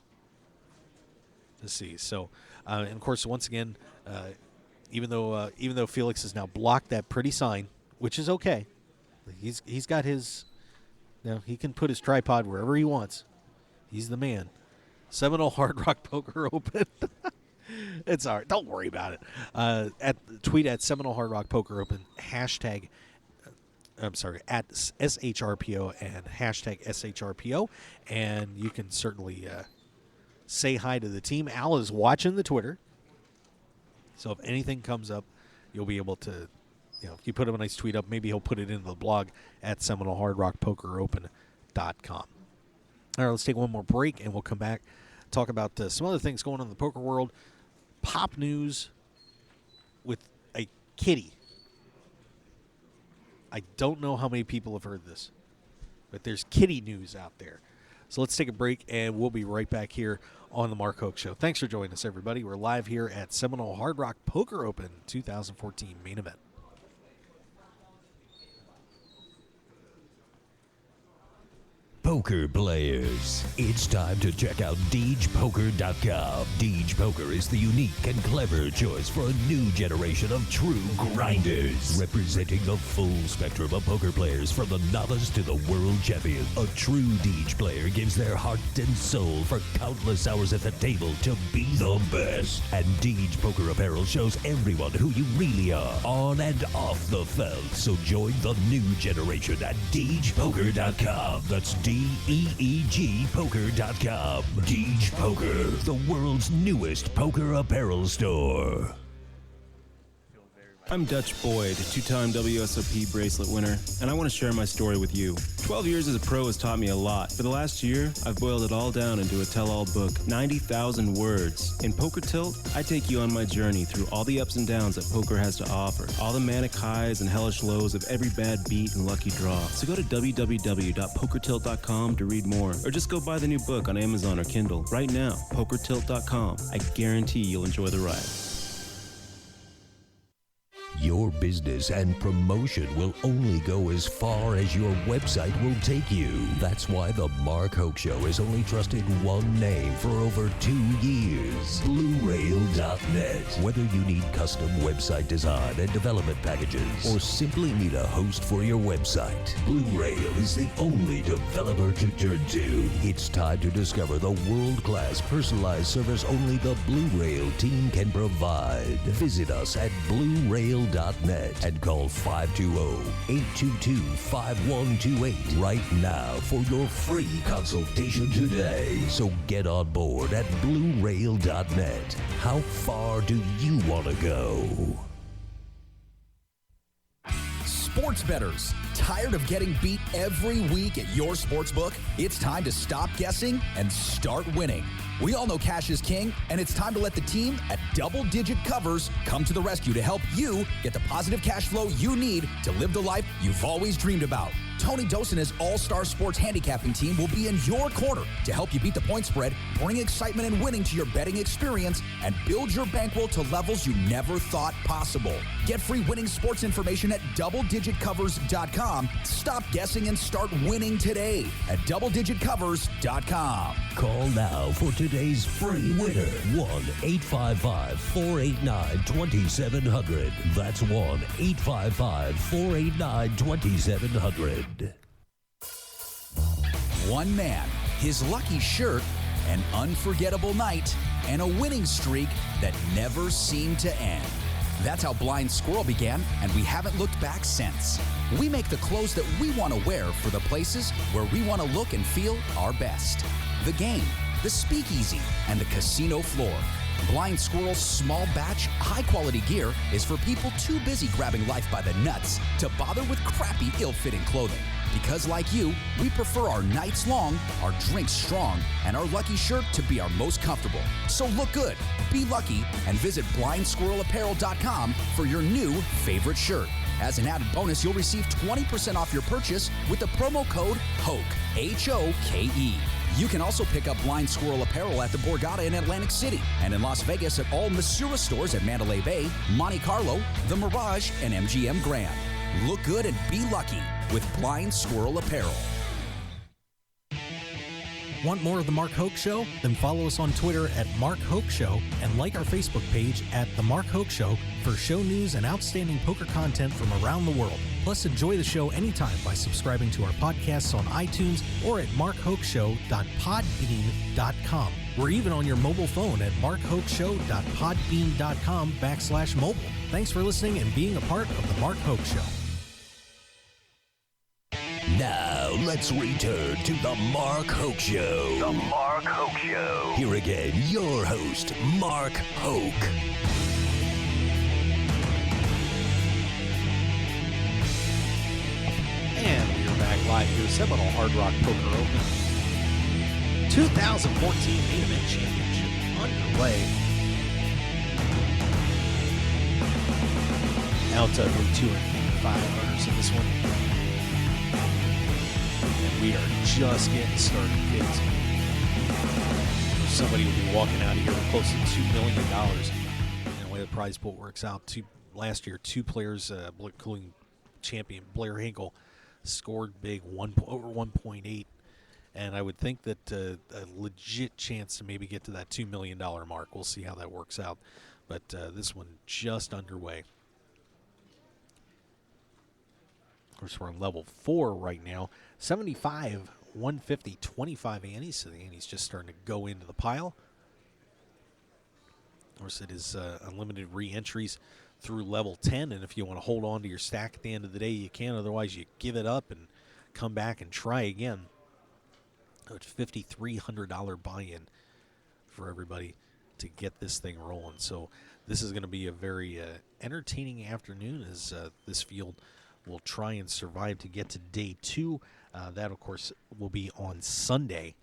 to see. So, and, of course, once again, even though Felix has now blocked that pretty sign, which is okay, he's got his, he can put his tripod wherever he wants. He's the man. Seminole Hard Rock Poker Open. It's all right. Don't worry about it. Tweet at Seminole Hard Rock Poker Open, hashtag, at SHRPO and hashtag SHRPO. And you can certainly say hi to the team. Al is watching the Twitter. So if anything comes up, you'll be able to, if you put him a nice tweet up, maybe he'll put it into the blog at SeminoleHardRockPokerOpen.com. All right, let's take one more break, and we'll come back, talk about some other things going on in the poker world. Pop news with a kitty. I don't know how many people have heard this, but there's kitty news out there. So let's take a break, and we'll be right back here on the Mark Hoke Show. Thanks for joining us, everybody. We're live here at Seminole Hard Rock Poker Open 2014 main event. poker players. It's time to check out DeegePoker.com. Deej Poker is the unique and clever choice for a new generation of true grinders, representing the full spectrum of poker players from the novice to the world champion. A true Deej player gives their heart and soul for countless hours at the table to be the best. And Deej Poker Apparel shows everyone who you really are, on and off the felt. So join the new generation at DeegePoker.com. That's DEEG Poker.com. Deej Poker, the world's newest poker apparel store. I'm Dutch Boyd, two-time WSOP bracelet winner, and I want to share my story with you. 12 years as a pro has taught me a lot. For the last year, I've boiled it all down into a tell-all book, 90,000 words. In Poker Tilt, I take you on my journey through all the ups and downs that poker has to offer, all the manic highs and hellish lows of every bad beat and lucky draw. So go to www.pokertilt.com to read more, or just go buy the new book on Amazon or Kindle right now, pokertilt.com. I guarantee you'll enjoy the ride. Your business and promotion will only go as far as your website will take you. That's why the Mark Hoke Show has only trusted one name for over 2 years, BlueRail.net. Whether you need custom website design and development packages, or simply need a host for your website, Blue Rail is the only developer to turn to. It's time to discover the world-class personalized service only the Blue Rail team can provide. Visit us at BlueRail.net and call 520-822-5128 right now for your free consultation today. So get on board at BlueRail.net. How far do you want to go? Sports bettors, tired of getting beat every week at your sportsbook? It's time to stop guessing and start winning. We all know cash is king, and it's time to let the team at Double Digit Covers come to the rescue to help you get the positive cash flow you need to live the life you've always dreamed about. Tony Dos and his all-star sports handicapping team will be in your corner to help you beat the point spread, bring excitement and winning to your betting experience, and build your bankroll to levels you never thought possible. Get free winning sports information at DoubleDigitCovers.com. Stop guessing and start winning today at DoubleDigitCovers.com. Call now for today's free winner. 1-855-489-2700. That's 1-855-489-2700. One man, his lucky shirt, an unforgettable night, and a winning streak that never seemed to end. That's how Blind Squirrel began, and we haven't looked back since. We make the clothes that we want to wear for the places where we want to look and feel our best. The game, the speakeasy, and the casino floor. Blind Squirrel's small batch, high-quality gear is for people too busy grabbing life by the nuts to bother with crappy, ill-fitting clothing. Because like you, we prefer our nights long, our drinks strong, and our lucky shirt to be our most comfortable. So look good, be lucky, and visit BlindSquirrelApparel.com for your new favorite shirt. As an added bonus, you'll receive 20% off your purchase with the promo code HOKE, H-O-K-E. You can also pick up Blind Squirrel Apparel at the Borgata in Atlantic City and in Las Vegas at all Masura stores at Mandalay Bay, Monte Carlo, The Mirage, and MGM Grand. Look good and be lucky with Blind Squirrel Apparel. Want more of The Mark Hoke Show? Then follow us on Twitter at Mark Hoke Show and like our Facebook page at The Mark Hoke Show for show news and outstanding poker content from around the world. Plus, enjoy the show anytime by subscribing to our podcasts on iTunes or at markhokeshow.podbean.com. We're even on your mobile phone at markhokeshow.podbean.com/mobile. Thanks for listening and being a part of The Mark Hoke Show. Now, let's return to the Mark Hoke Show. The Mark Hoke Show. Here again, your host, Mark Hoke. And we are back live here, Seminole Hard Rock Poker Open 2014 main event championship underway. Out to 205 runners in this one. And we are just getting started, kids. Somebody will be walking out of here with close to $2 million. And the way the prize pool works out, last year, two players, including champion Blair Hinkle, scored big, over 1.8. and I would think that a legit chance to maybe get to that $2 million mark. We'll see how that works out. But this one just underway. Of course, we're on level 4 right now. 75, 150, 25 antes. So the antes just starting to go into the pile. Of course, it is unlimited re-entries through level 10. And if you want to hold on to your stack at the end of the day, you can. Otherwise, you give it up and come back and try again. It's $5,300 buy-in for everybody to get this thing rolling. So this is going to be a very entertaining afternoon as this field will try and survive to get to day 2. That, of course, will be on Sunday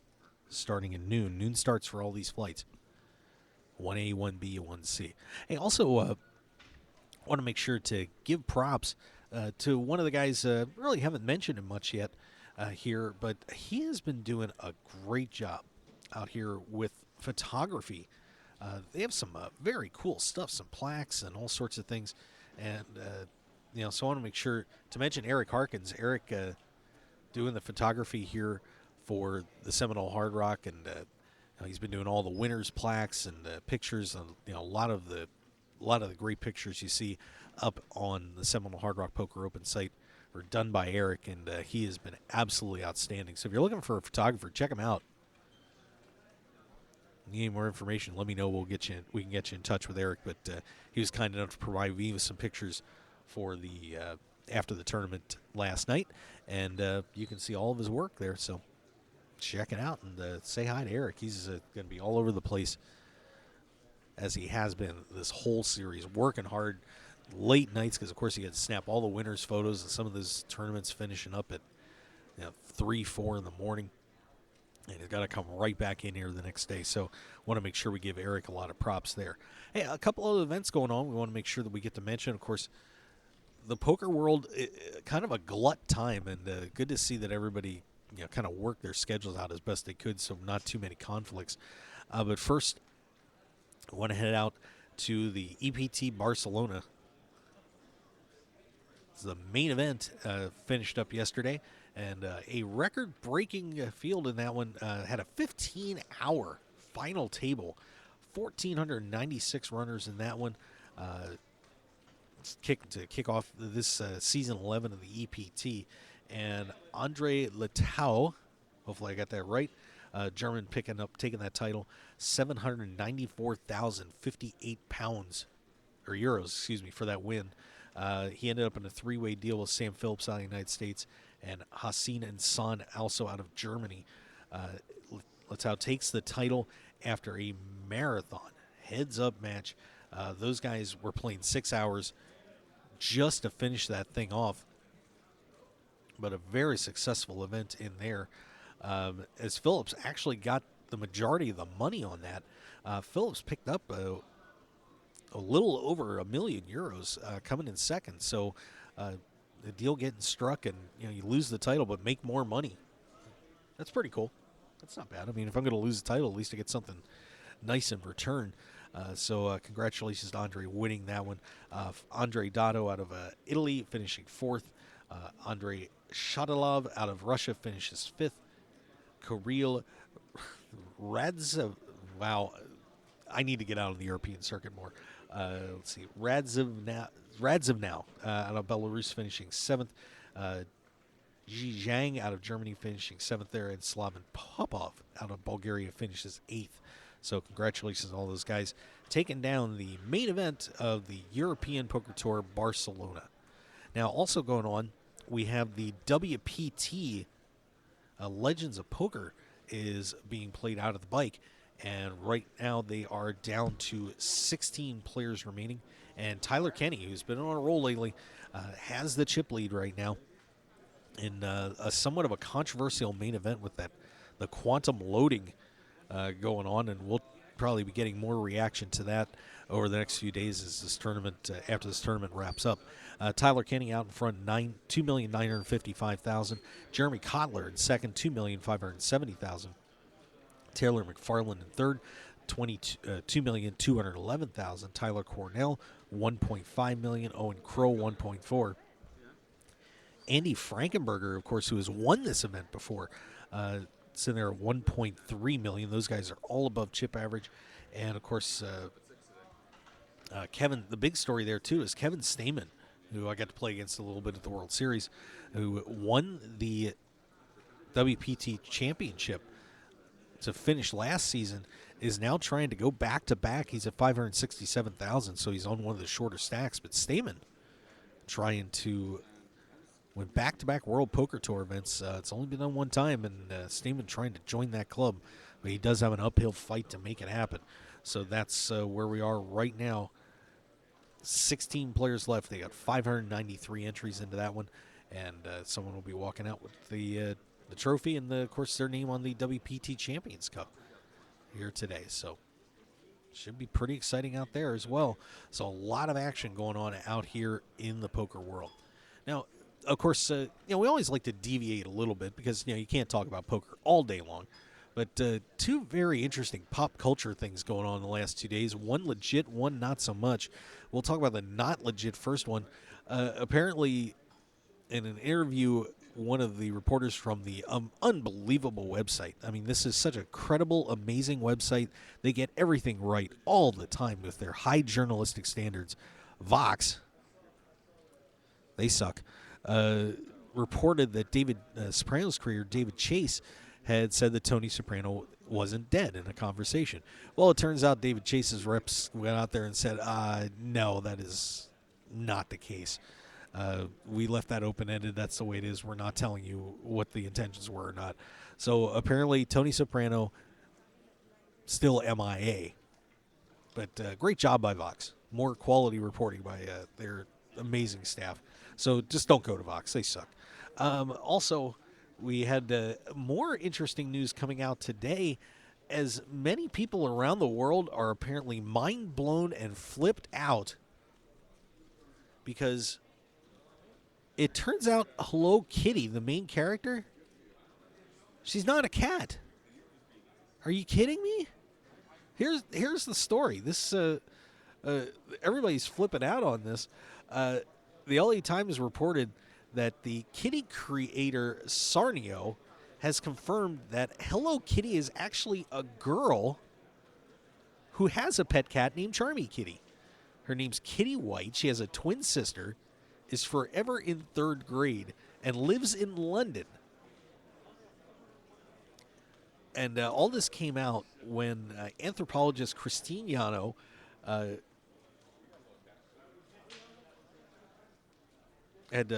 starting at noon. Noon starts for all these flights. 1A, 1B, 1C. Hey, also want to make sure to give props to one of the guys, really haven't mentioned him much yet here, but he has been doing a great job out here with photography. They have some very cool stuff, some plaques and all sorts of things. And, so I want to make sure to mention Eric Harkins. Eric doing the photography here for the Seminole Hard Rock, and he's been doing all the winners' plaques and pictures, and a lot of the great pictures you see up on the Seminole Hard Rock Poker Open site are done by Eric, and he has been absolutely outstanding. So if you're looking for a photographer, check him out. Need any more information, let me know. We can get you in touch with Eric. But he was kind enough to provide me with some pictures for the after the tournament last night, and you can see all of his work there. So check it out and say hi to Eric. He's going to be all over the place, as he has been this whole series, working hard late nights, because of course he had to snap all the winners' photos, and some of those tournaments finishing up at 3, 4 in the morning. And he's got to come right back in here the next day. So want to make sure we give Eric a lot of props there. Hey, a couple other events going on we want to make sure that we get to mention. Of course, the poker world, kind of a glut time, and good to see that everybody kind of worked their schedules out as best they could, so not too many conflicts. But first, I want to head out to the EPT Barcelona. The main event finished up yesterday, and a record-breaking field in that one had a 15-hour final table, 1,496 runners in that one. To kick off this season 11 of the EPT, and Andre Letau, hopefully I got that right, German taking that title, 794,058 pounds or euros, for that win. He ended up in a 3-way deal with Sam Phillips out of the United States and Hassan and San also out of Germany. Letau takes the title after a marathon heads-up match. Those guys were playing 6 hours just to finish that thing off, but a very successful event in there, as Phillips actually got the majority of the money on that. Phillips picked up a little over €1 million coming in second. So the deal getting struck, and you lose the title but make more money. That's pretty cool. That's not bad. I mean, if I'm going to lose the title, at least I get something nice in return. So congratulations to Andre winning that one. Andre Dotto out of Italy finishing 4th. Andrei Shadilov out of Russia finishes 5th. Kirill Radzev. Wow, I need to get out of the European circuit more. Let's see. Radzev now out of Belarus finishing 7th. Zhang out of Germany finishing 7th there. And Slaven Popov out of Bulgaria finishes 8th. So congratulations to all those guys taking down the main event of the European Poker Tour Barcelona. Now also going on, we have the WPT Legends of Poker is being played out at the bike. And right now they are down to 16 players remaining. And Tyler Kenny, who's been on a roll lately, has the chip lead right now in a somewhat of a controversial main event with the quantum loading going on. And we'll probably be getting more reaction to that over the next few days as this tournament, after this tournament wraps up. Tyler Kenny out in front, $2,955,000. Jeremy Kotler in second, $2,570,000. Taylor McFarland in third, $2,211,000. Tyler Cornell, $1.5 million. Owen Crow, $1.4. Andy Frankenberger, of course, who has won this event before, sitting there at 1.3 million. Those guys are all above chip average. And, of course, Kevin, the big story there, too, is Kevin Stamen, who I got to play against a little bit at the World Series, who won the WPT championship to finish last season, is now trying to go back-to-back. He's at 567,000, so he's on one of the shorter stacks. But Stamen trying to win back-to-back World Poker Tour events. It's only been done one time, and Stamen trying to join that club. But he does have an uphill fight to make it happen. So that's where we are right now. 16 players left. They got 593 entries into that one, and someone will be walking out with the trophy and, of course, their name on the WPT Champions Cup here today. So should be pretty exciting out there as well. So a lot of action going on out here in the poker world. Now, of course, we always like to deviate a little bit because, you can't talk about poker all day long. But two very interesting pop culture things going on in the last 2 days. One legit, one not so much. We'll talk about the not legit first one. Apparently, in an interview, one of the reporters from the unbelievable website. I mean, this is such a credible, amazing website. They get everything right all the time with their high journalistic standards. Vox, they suck, reported that David Soprano's creator, David Chase, had said that Tony Soprano wasn't dead in a conversation. Well, it turns out David Chase's reps went out there and said, no, that is not the case. We left that open-ended. That's the way it is. We're not telling you what the intentions were or not. So apparently Tony Soprano still MIA. But great job by Vox. More quality reporting by their amazing staff. So just don't go to Vox. They suck. Also, we had more interesting news coming out today as many people around the world are apparently mind blown and flipped out because it turns out Hello Kitty, the main character, she's not a cat. Are you kidding me? Here's the story. This everybody's flipping out on this. The LA Times reported that the kitty creator Sarnio has confirmed that Hello Kitty is actually a girl who has a pet cat named Charmy Kitty. Her name's Kitty White. She has a twin sister, is forever in 3rd grade, and lives in London. And all this came out when anthropologist Christine Yano had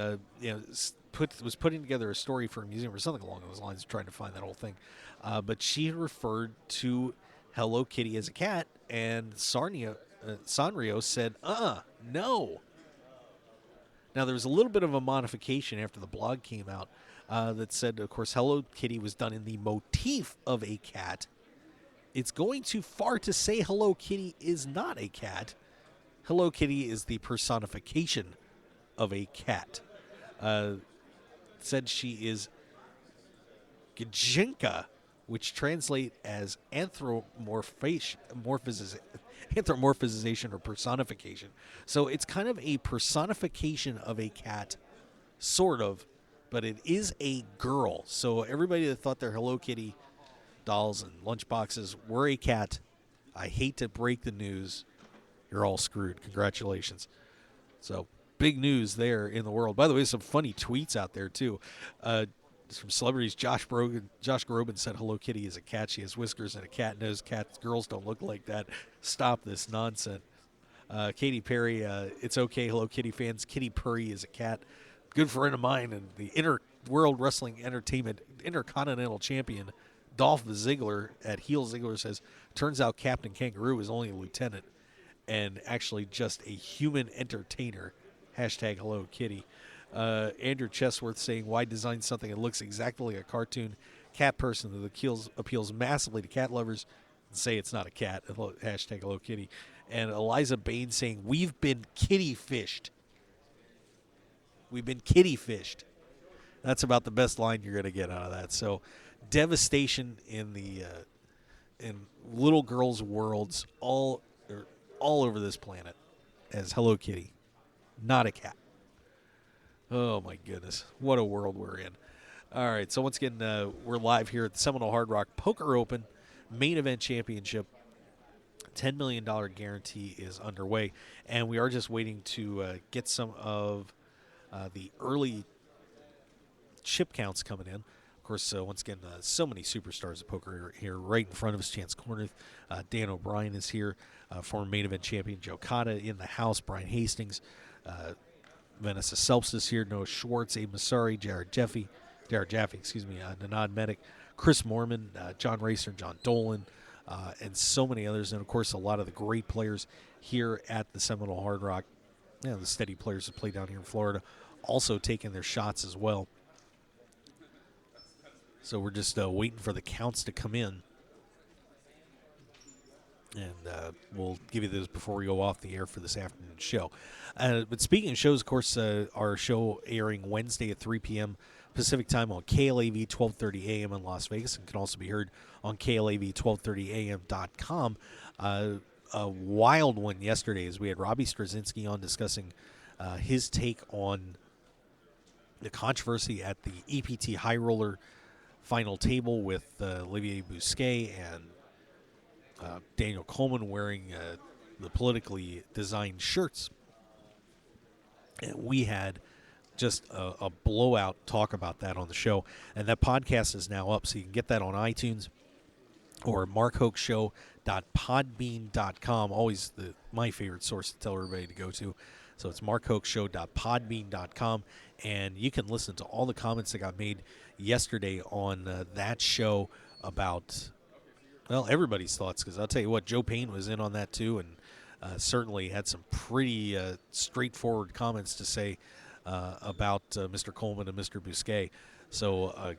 was putting together a story for a museum or something along those lines, trying to find that whole thing. But she referred to Hello Kitty as a cat, and Sanrio said, no. Now, there was a little bit of a modification after the blog came out that said, of course, Hello Kitty was done in the motif of a cat. It's going too far to say Hello Kitty is not a cat. Hello Kitty is the personification of a cat. Said she is Gajinka, which translate as anthropomorphization or personification. So it's kind of a personification of a cat, sort of, but it is a girl. So everybody that thought their Hello Kitty dolls and lunchboxes were a cat, I hate to break the news, you're all screwed. Congratulations. So big news there in the world. By the way, some funny tweets out there, too. From celebrities, Josh Groban said Hello Kitty is a cat. She has whiskers and a cat nose. Girls don't look like that. Stop this nonsense. Katy Perry, it's okay, Hello Kitty fans. Kitty Purry is a cat. Good friend of mine and the World Wrestling Entertainment Intercontinental Champion, Dolph Ziggler at Heel Ziggler says, turns out Captain Kangaroo is only a lieutenant and actually just a human entertainer. Hashtag Hello Kitty. Andrew Chesworth saying, why design something that looks exactly like a cartoon cat person that appeals massively to cat lovers and say it's not a cat. Hashtag Hello Kitty. And Eliza Bain saying, we've been kitty fished. We've been kitty fished. That's about the best line you're going to get out of that. So devastation in the in little girls' worlds all over this planet as Hello Kitty, not a cat. Oh, my goodness. What a world we're in. All right, so once again, we're live here at the Seminole Hard Rock Poker Open Main Event Championship. $10 million guarantee is underway, and we are just waiting to get some of the early chip counts coming in. Of course, once again, so many superstars of poker here right in front of us. Chance Cornuth, Dan O'Brien is here, former main event champion Joe Cotta in the house, Brian Hastings, Vanessa Selps is here, Noah Schwartz, Abe Masari, Jared Jaffe, Nanad Medic, Chris Mormon, John Racer, John Dolan, and so many others. And, of course, a lot of the great players here at the Seminole Hard Rock. You know, the steady players that play down here in Florida also taking their shots as well. So we're just waiting for the counts to come in. And we'll give you those before we go off the air for this afternoon's show. But speaking of shows, of course, our show airing Wednesday at 3 p.m. Pacific time on KLAV 1230 AM in Las Vegas, and can also be heard on KLAV1230am.com. A wild one yesterday as we had Robbie Straczynski on discussing his take on the controversy at the EPT High Roller final table with Olivier Bousquet and Daniel Coleman wearing the politically designed shirts. And we had just a blowout talk about that on the show. And that podcast is now up, so you can get that on iTunes or markhokeshow.podbean.com. Always my favorite source to tell everybody to go to. So it's markhokeshow.podbean.com. And you can listen to all the comments that got made yesterday on that show about, well, everybody's thoughts. Because I'll tell you what, Joe Payne was in on that too, and certainly had some pretty straightforward comments to say about Mr. Coleman and Mr. Bousquet. So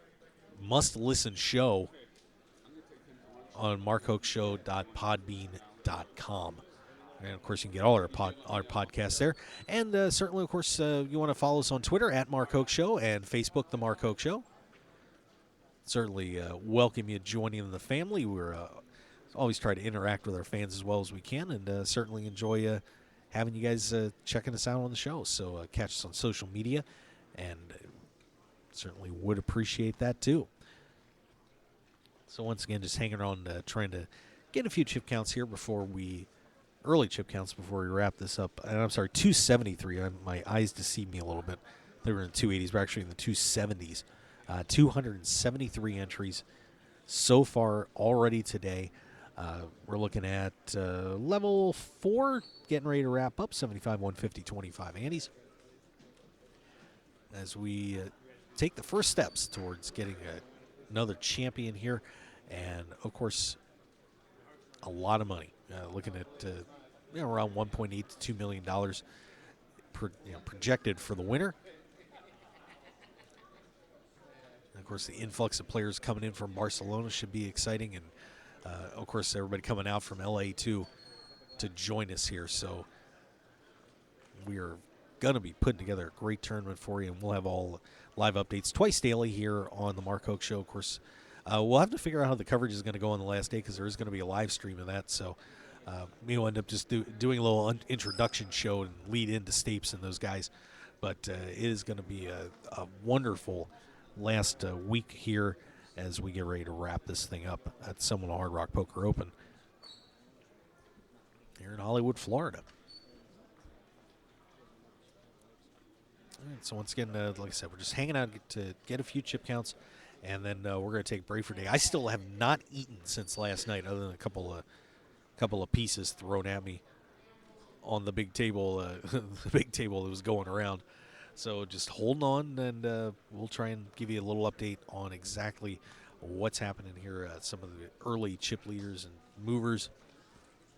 must-listen show on markhokeshow.podbean.com. And, of course, you can get all our podcasts there. And certainly, of course, you want to follow us on Twitter at Mark Hoke Show and Facebook, The Mark Hoke Show. Certainly welcome you joining the family. We're always try to interact with our fans as well as we can, and certainly enjoy having you guys checking us out on the show. So catch us on social media, and certainly would appreciate that too. So once again, just hanging around trying to get a few chip counts here early chip counts before we wrap this up. And I'm sorry, 273. My eyes deceive me a little bit. They were in the 280s. We're actually in the 270s. 273 entries so far already today. We're looking at level 4, getting ready to wrap up, 75, 150, 25 antes. As we take the first steps towards getting another champion here. And, of course, a lot of money. Looking at around $1.8 to $2 million projected for the winner. And, of course, the influx of players coming in from Barcelona should be exciting. And, of course, everybody coming out from L.A. too to join us here. So we are going to be putting together a great tournament for you, and we'll have all live updates twice daily here on the Mark Hoke Show. Of course, we'll have to figure out how the coverage is going to go on the last day, because there is going to be a live stream of that. So we'll end up just doing a little introduction show and lead into Stapes and those guys. But it is going to be a wonderful last week here as we get ready to wrap this thing up at Seminole Hard Rock Poker Open here in Hollywood, Florida. All right, so once again, like I said, we're just hanging out to get a few chip counts, and then we're going to take a break for a day. I still have not eaten since last night, other than a couple of pieces thrown at me on the big table, the big table that was going around. So just holding on, and we'll try and give you a little update on exactly what's happening here. Some of the early chip leaders and movers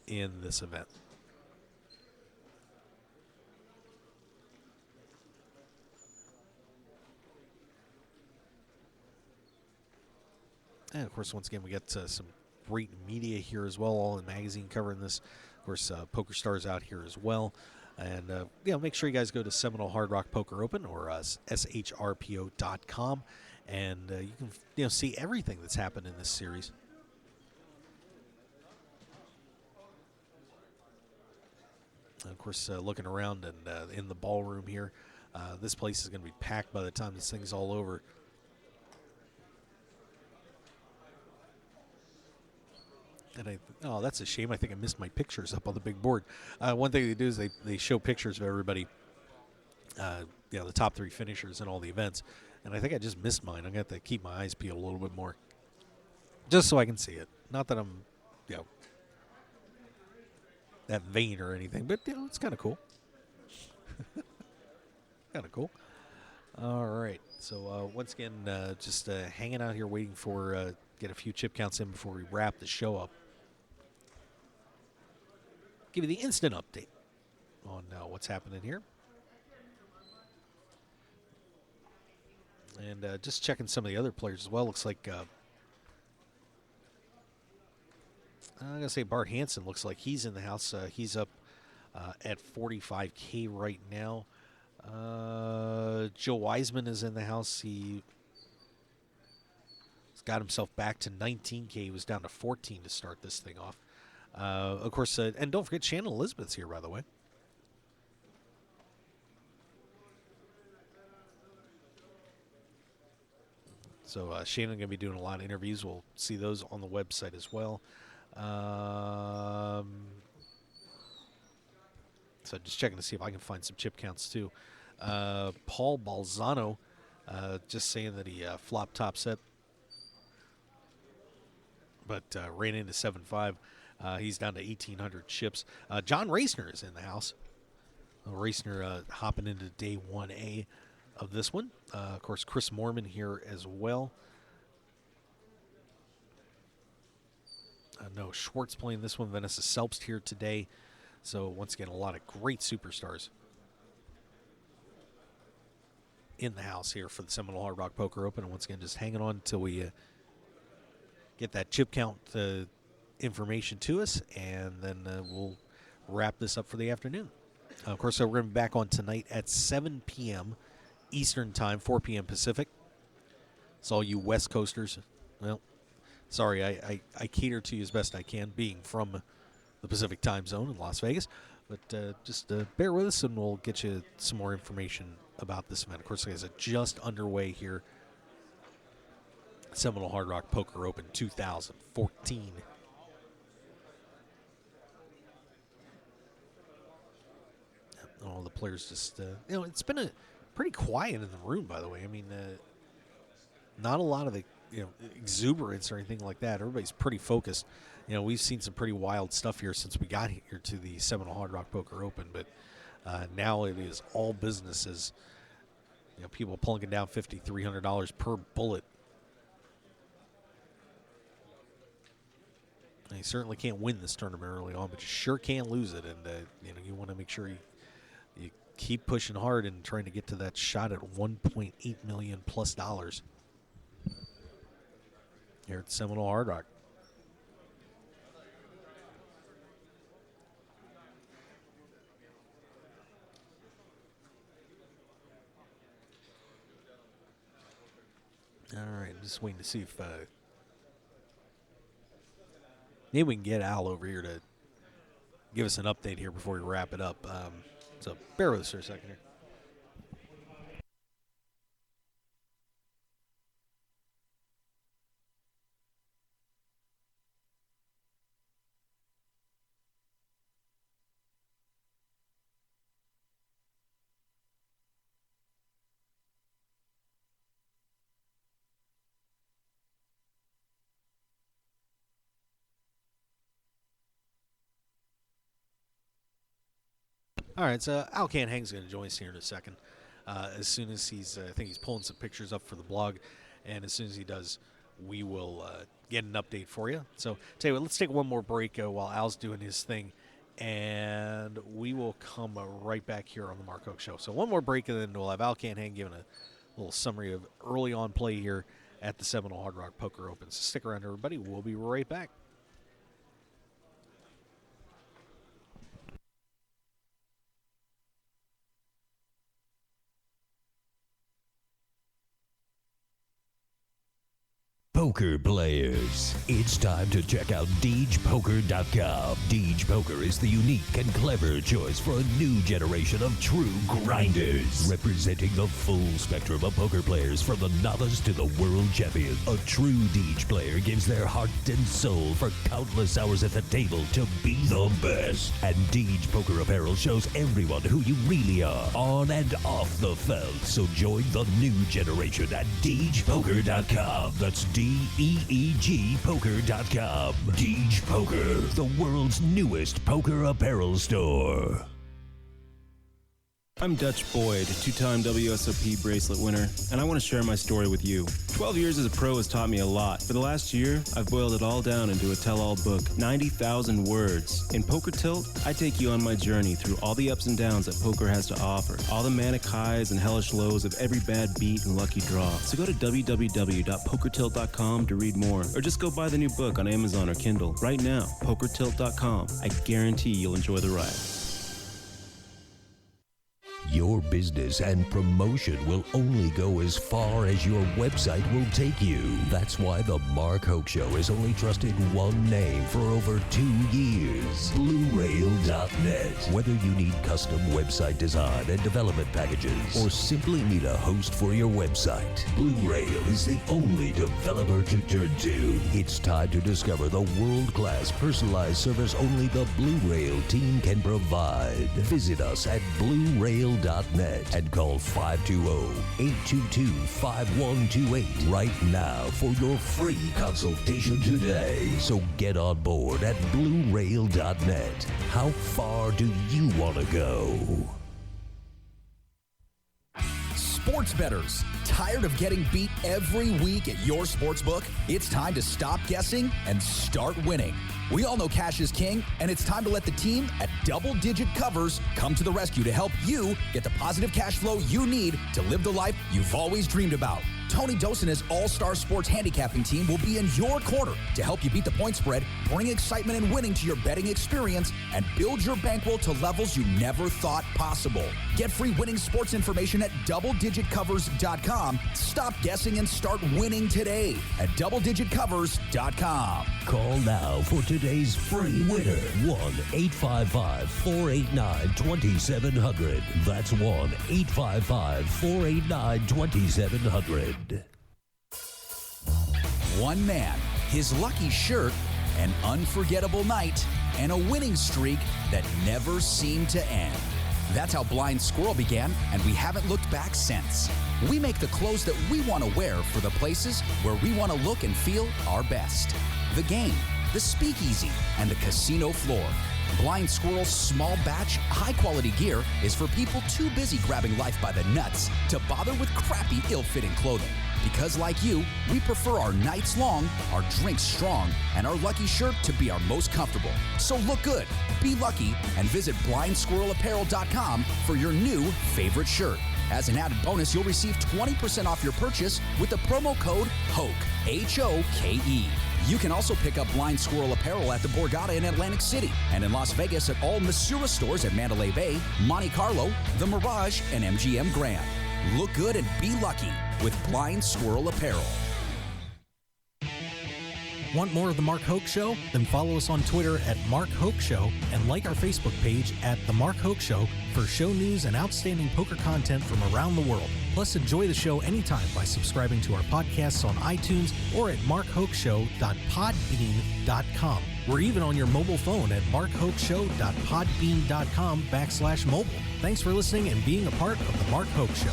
in this event. And, of course, once again, we got some great media here as well, all in the magazine covering this. Of course, Poker Stars out here as well. And, make sure you guys go to Seminole Hard Rock Poker Open or shrpo.com, and you can see everything that's happened in this series. And, of course, looking around and in the ballroom here, this place is going to be packed by the time this thing's all over. And that's a shame. I think I missed my pictures up on the big board. One thing they do is they show pictures of everybody, the top 3 finishers in all the events. And I think I just missed mine. I'm going to have to keep my eyes peeled a little bit more just so I can see it. Not that I'm, that vain or anything, but, it's kind of cool. Kind of cool. All right. So, once again, just hanging out here waiting for get a few chip counts in before we wrap the show up. Give you the instant update on what's happening here. And just checking some of the other players as well. Looks like, I'm going to say Bart Hansen looks like he's in the house. He's up at 45K right now. Joe Wiseman is in the house. He's got himself back to 19K. He was down to 14 to start this thing off. Of course, and don't forget Shannon Elizabeth's here, by the way. So Shannon going to be doing a lot of interviews. We'll see those on the website as well. So just checking to see if I can find some chip counts too. Paul Balzano just saying that he flopped top set, but ran into 7.5. He's down to 1,800 chips. John Reisner is in the house. Reisner hopping into day 1A of this one. Of course, Chris Moorman here as well. No Schwartz playing this one. Vanessa Selbst here today. So once again, a lot of great superstars in the house here for the Seminole Hard Rock Poker Open. And once again, just hanging on until we get that chip count information to us, and then we'll wrap this up for the afternoon. Of course, we're going to be back on tonight at 7 p.m. Eastern Time, 4 p.m. Pacific. It's all you West Coasters. Well, sorry, I cater to you as best I can, being from the Pacific Time Zone in Las Vegas. But just bear with us, and we'll get you some more information about this event. Of course, like I said, just underway here. Seminole Hard Rock Poker Open 2014. All the players just, it's been a pretty quiet in the room, by the way. I mean, not a lot of the, exuberance or anything like that. Everybody's pretty focused. We've seen some pretty wild stuff here since we got here to the Seminole Hard Rock Poker Open, but now it is all businesses. People plunking down $5,000, $300 per bullet. And you certainly can't win this tournament early on, but you sure can lose it. And you want to make sure you keep pushing hard and trying to get to that shot at $1.8 million plus here at Seminole Hard Rock. All right, just waiting to see if maybe we can get Al over here to give us an update here before we wrap it up. So bear with us for a second here. All right, so Al Canhang's going to join us here in a second. As soon as I think he's pulling some pictures up for the blog, and as soon as he does, we will get an update for you. So, tell you what, let's take one more break while Al's doing his thing, and we will come right back here on the Mark Hoke Show. So, one more break, and then we'll have Al Canhang giving a little summary of early on play here at the Seminole Hard Rock Poker Open. So, stick around, everybody. We'll be right back. poker players. It's time to check out DeegePoker.com. Deej Poker is the unique and clever choice for a new generation of true grinders, representing the full spectrum of poker players from the novice to the world champion. A true Deej player gives their heart and soul for countless hours at the table to be the best. And Deej Poker Apparel shows everyone who you really are, on and off the felt. So join the new generation at DeegePoker.com. That's DEEG Poker.com. Deej Poker, the world's newest poker apparel store. I'm Dutch Boyd, two-time WSOP bracelet winner, and I want to share my story with you. 12 years as a pro has taught me a lot. For the last year, I've boiled it all down into a tell-all book, 90,000 words. In Poker Tilt, I take you on my journey through all the ups and downs that poker has to offer, all the manic highs and hellish lows of every bad beat and lucky draw. So go to www.pokertilt.com to read more, or just go buy the new book on Amazon or Kindle right now, pokertilt.com. I guarantee you'll enjoy the ride. Your business and promotion will only go as far as your website will take you. That's why the Mark Hoke Show has only trusted one name for over 2 years, BlueRail.net. Whether you need custom website design and development packages, or simply need a host for your website, Blue Rail is the only developer to turn to. It's time to discover the world-class personalized service only the Blue Rail team can provide. Visit us at BlueRail.net and call 520-822-5128 right now for your free consultation today. So get on board at BlueRail.net. How far do you want to go? Sports bettors, tired of getting beat every week at your sportsbook? It's time to stop guessing and start winning. We all know cash is king, and it's time to let the team at Double Digit Covers come to the rescue to help you get the positive cash flow you need to live the life you've always dreamed about. Tony Dos and his all-star sports handicapping team will be in your corner to help you beat the point spread, bring excitement and winning to your betting experience, and build your bankroll to levels you never thought possible. Get free winning sports information at DoubleDigitCovers.com. Stop guessing and start winning today at DoubleDigitCovers.com. Call now for today's free winner. 1-855-489-2700. That's 1-855-489-2700. One man, his lucky shirt, an unforgettable night, and a winning streak that never seemed to end. That's how Blind Squirrel began, and we haven't looked back since. We make the clothes that we want to wear for the places where we want to look and feel our best. The game, the speakeasy, and the casino floor. Blind Squirrel's small batch, high-quality gear is for people too busy grabbing life by the nuts to bother with crappy, ill-fitting clothing. Because like you, we prefer our nights long, our drinks strong, and our lucky shirt to be our most comfortable. So look good, be lucky, and visit BlindSquirrelApparel.com for your new favorite shirt. As an added bonus, you'll receive 20% off your purchase with the promo code HOKE, H-O-K-E. You can also pick up Blind Squirrel Apparel at the Borgata in Atlantic City and in Las Vegas at all Masura stores at Mandalay Bay, Monte Carlo, The Mirage, and MGM Grand. Look good and be lucky with Blind Squirrel Apparel. Want more of The Mark Hoke Show? Then follow us on Twitter at Mark Hoke Show and like our Facebook page at The Mark Hoke Show for show news and outstanding poker content from around the world. Plus, enjoy the show anytime by subscribing to our podcasts on iTunes or at markhokeshow.podbean.com. We're even on your mobile phone at markhokeshow.podbean.com/mobile. Thanks for listening and being a part of The Mark Hoke Show.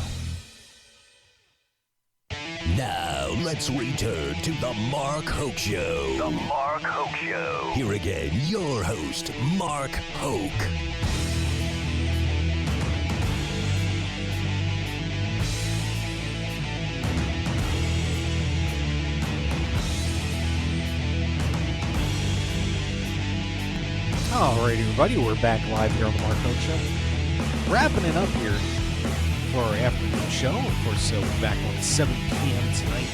Now, let's return to The Mark Hoke Show. The Mark Hoke Show. Here again, your host, Mark Hoke. All right, everybody, we're back live here on The Mark Hoke Show. Wrapping it up here for our afternoon show. Of course, we'll be back on 7 p.m. tonight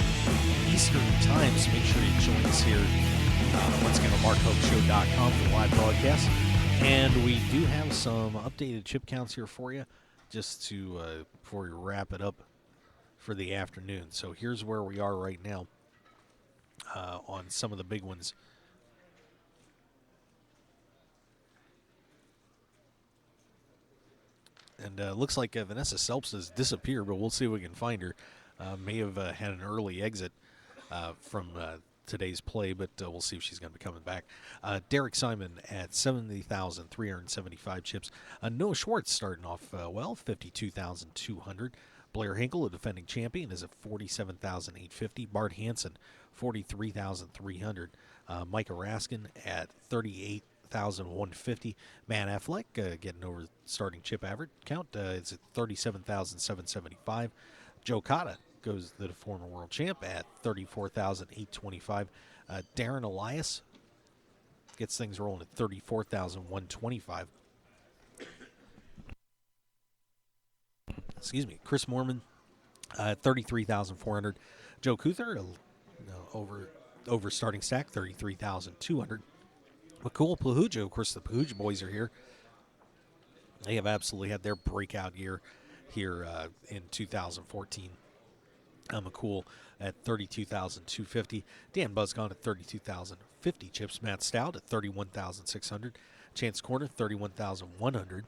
Eastern Time, so make sure you join us here once again on markhokeshow.com for the live broadcast. And we do have some updated chip counts here for you, just to before we wrap it up for the afternoon. So here's where we are right now. on some of the big ones. And looks like Vanessa Selps has disappeared, but we'll see if we can find her. May have had an early exit from today's play, but we'll see if she's going to be coming back. Derek Simon at 70,375 chips. Noah Schwartz starting off well, 52,200. Blair Hinkle, a defending champion, is at 47,850. Bart Hansen, 43,300. Micah Raskin at 38,150. Matt Affleck getting over starting chip average count. It's at 37,775. Joe Cotta goes the former world champ at 34,825. Darren Elias gets things rolling at 34,125. Excuse me. Chris Moorman at 33,400. Joe Kuther over starting stack 33,200. McCool Pahuja, of course, the Pahuja boys are here. They have absolutely had their breakout year here in 2014. McCool at 32,250. Dan Buzzcon at 32,050 chips. Matt Stout at 31,600. Chance Corner 31,100.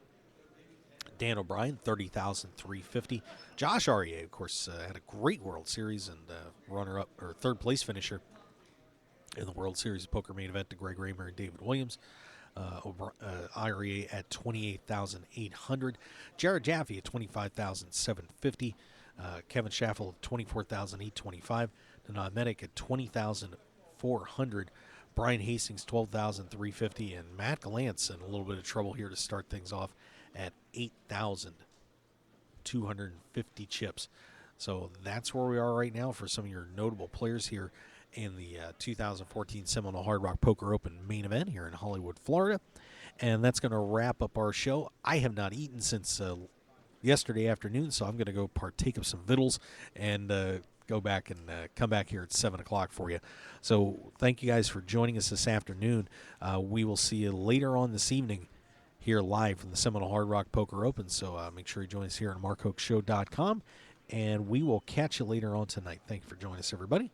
Dan O'Brien 30,350. Josh Aryeh, of course, had a great World Series and runner-up or third place finisher in the World Series poker main event to Greg Raymer and David Williams. Aryeh at 28,800. Jared Jaffe at 25,750. Kevin Schaffel at 24,825. Denard Medic at 20,400. Brian Hastings 12,350. And Matt Galantz in a little bit of trouble here to start things off at 8,250 chips. So that's where we are right now for some of your notable players here in the 2014 Seminole Hard Rock Poker Open main event here in Hollywood, Florida. And that's going to wrap up our show. I have not eaten since yesterday afternoon, so I'm going to go partake of some vittles and go back and come back here at 7 o'clock for you. So thank you guys for joining us this afternoon. We will see you later on this evening here live from the Seminole Hard Rock Poker Open. So make sure you join us here on markhokeshow.com, and we will catch you later on tonight. Thank you for joining us, everybody.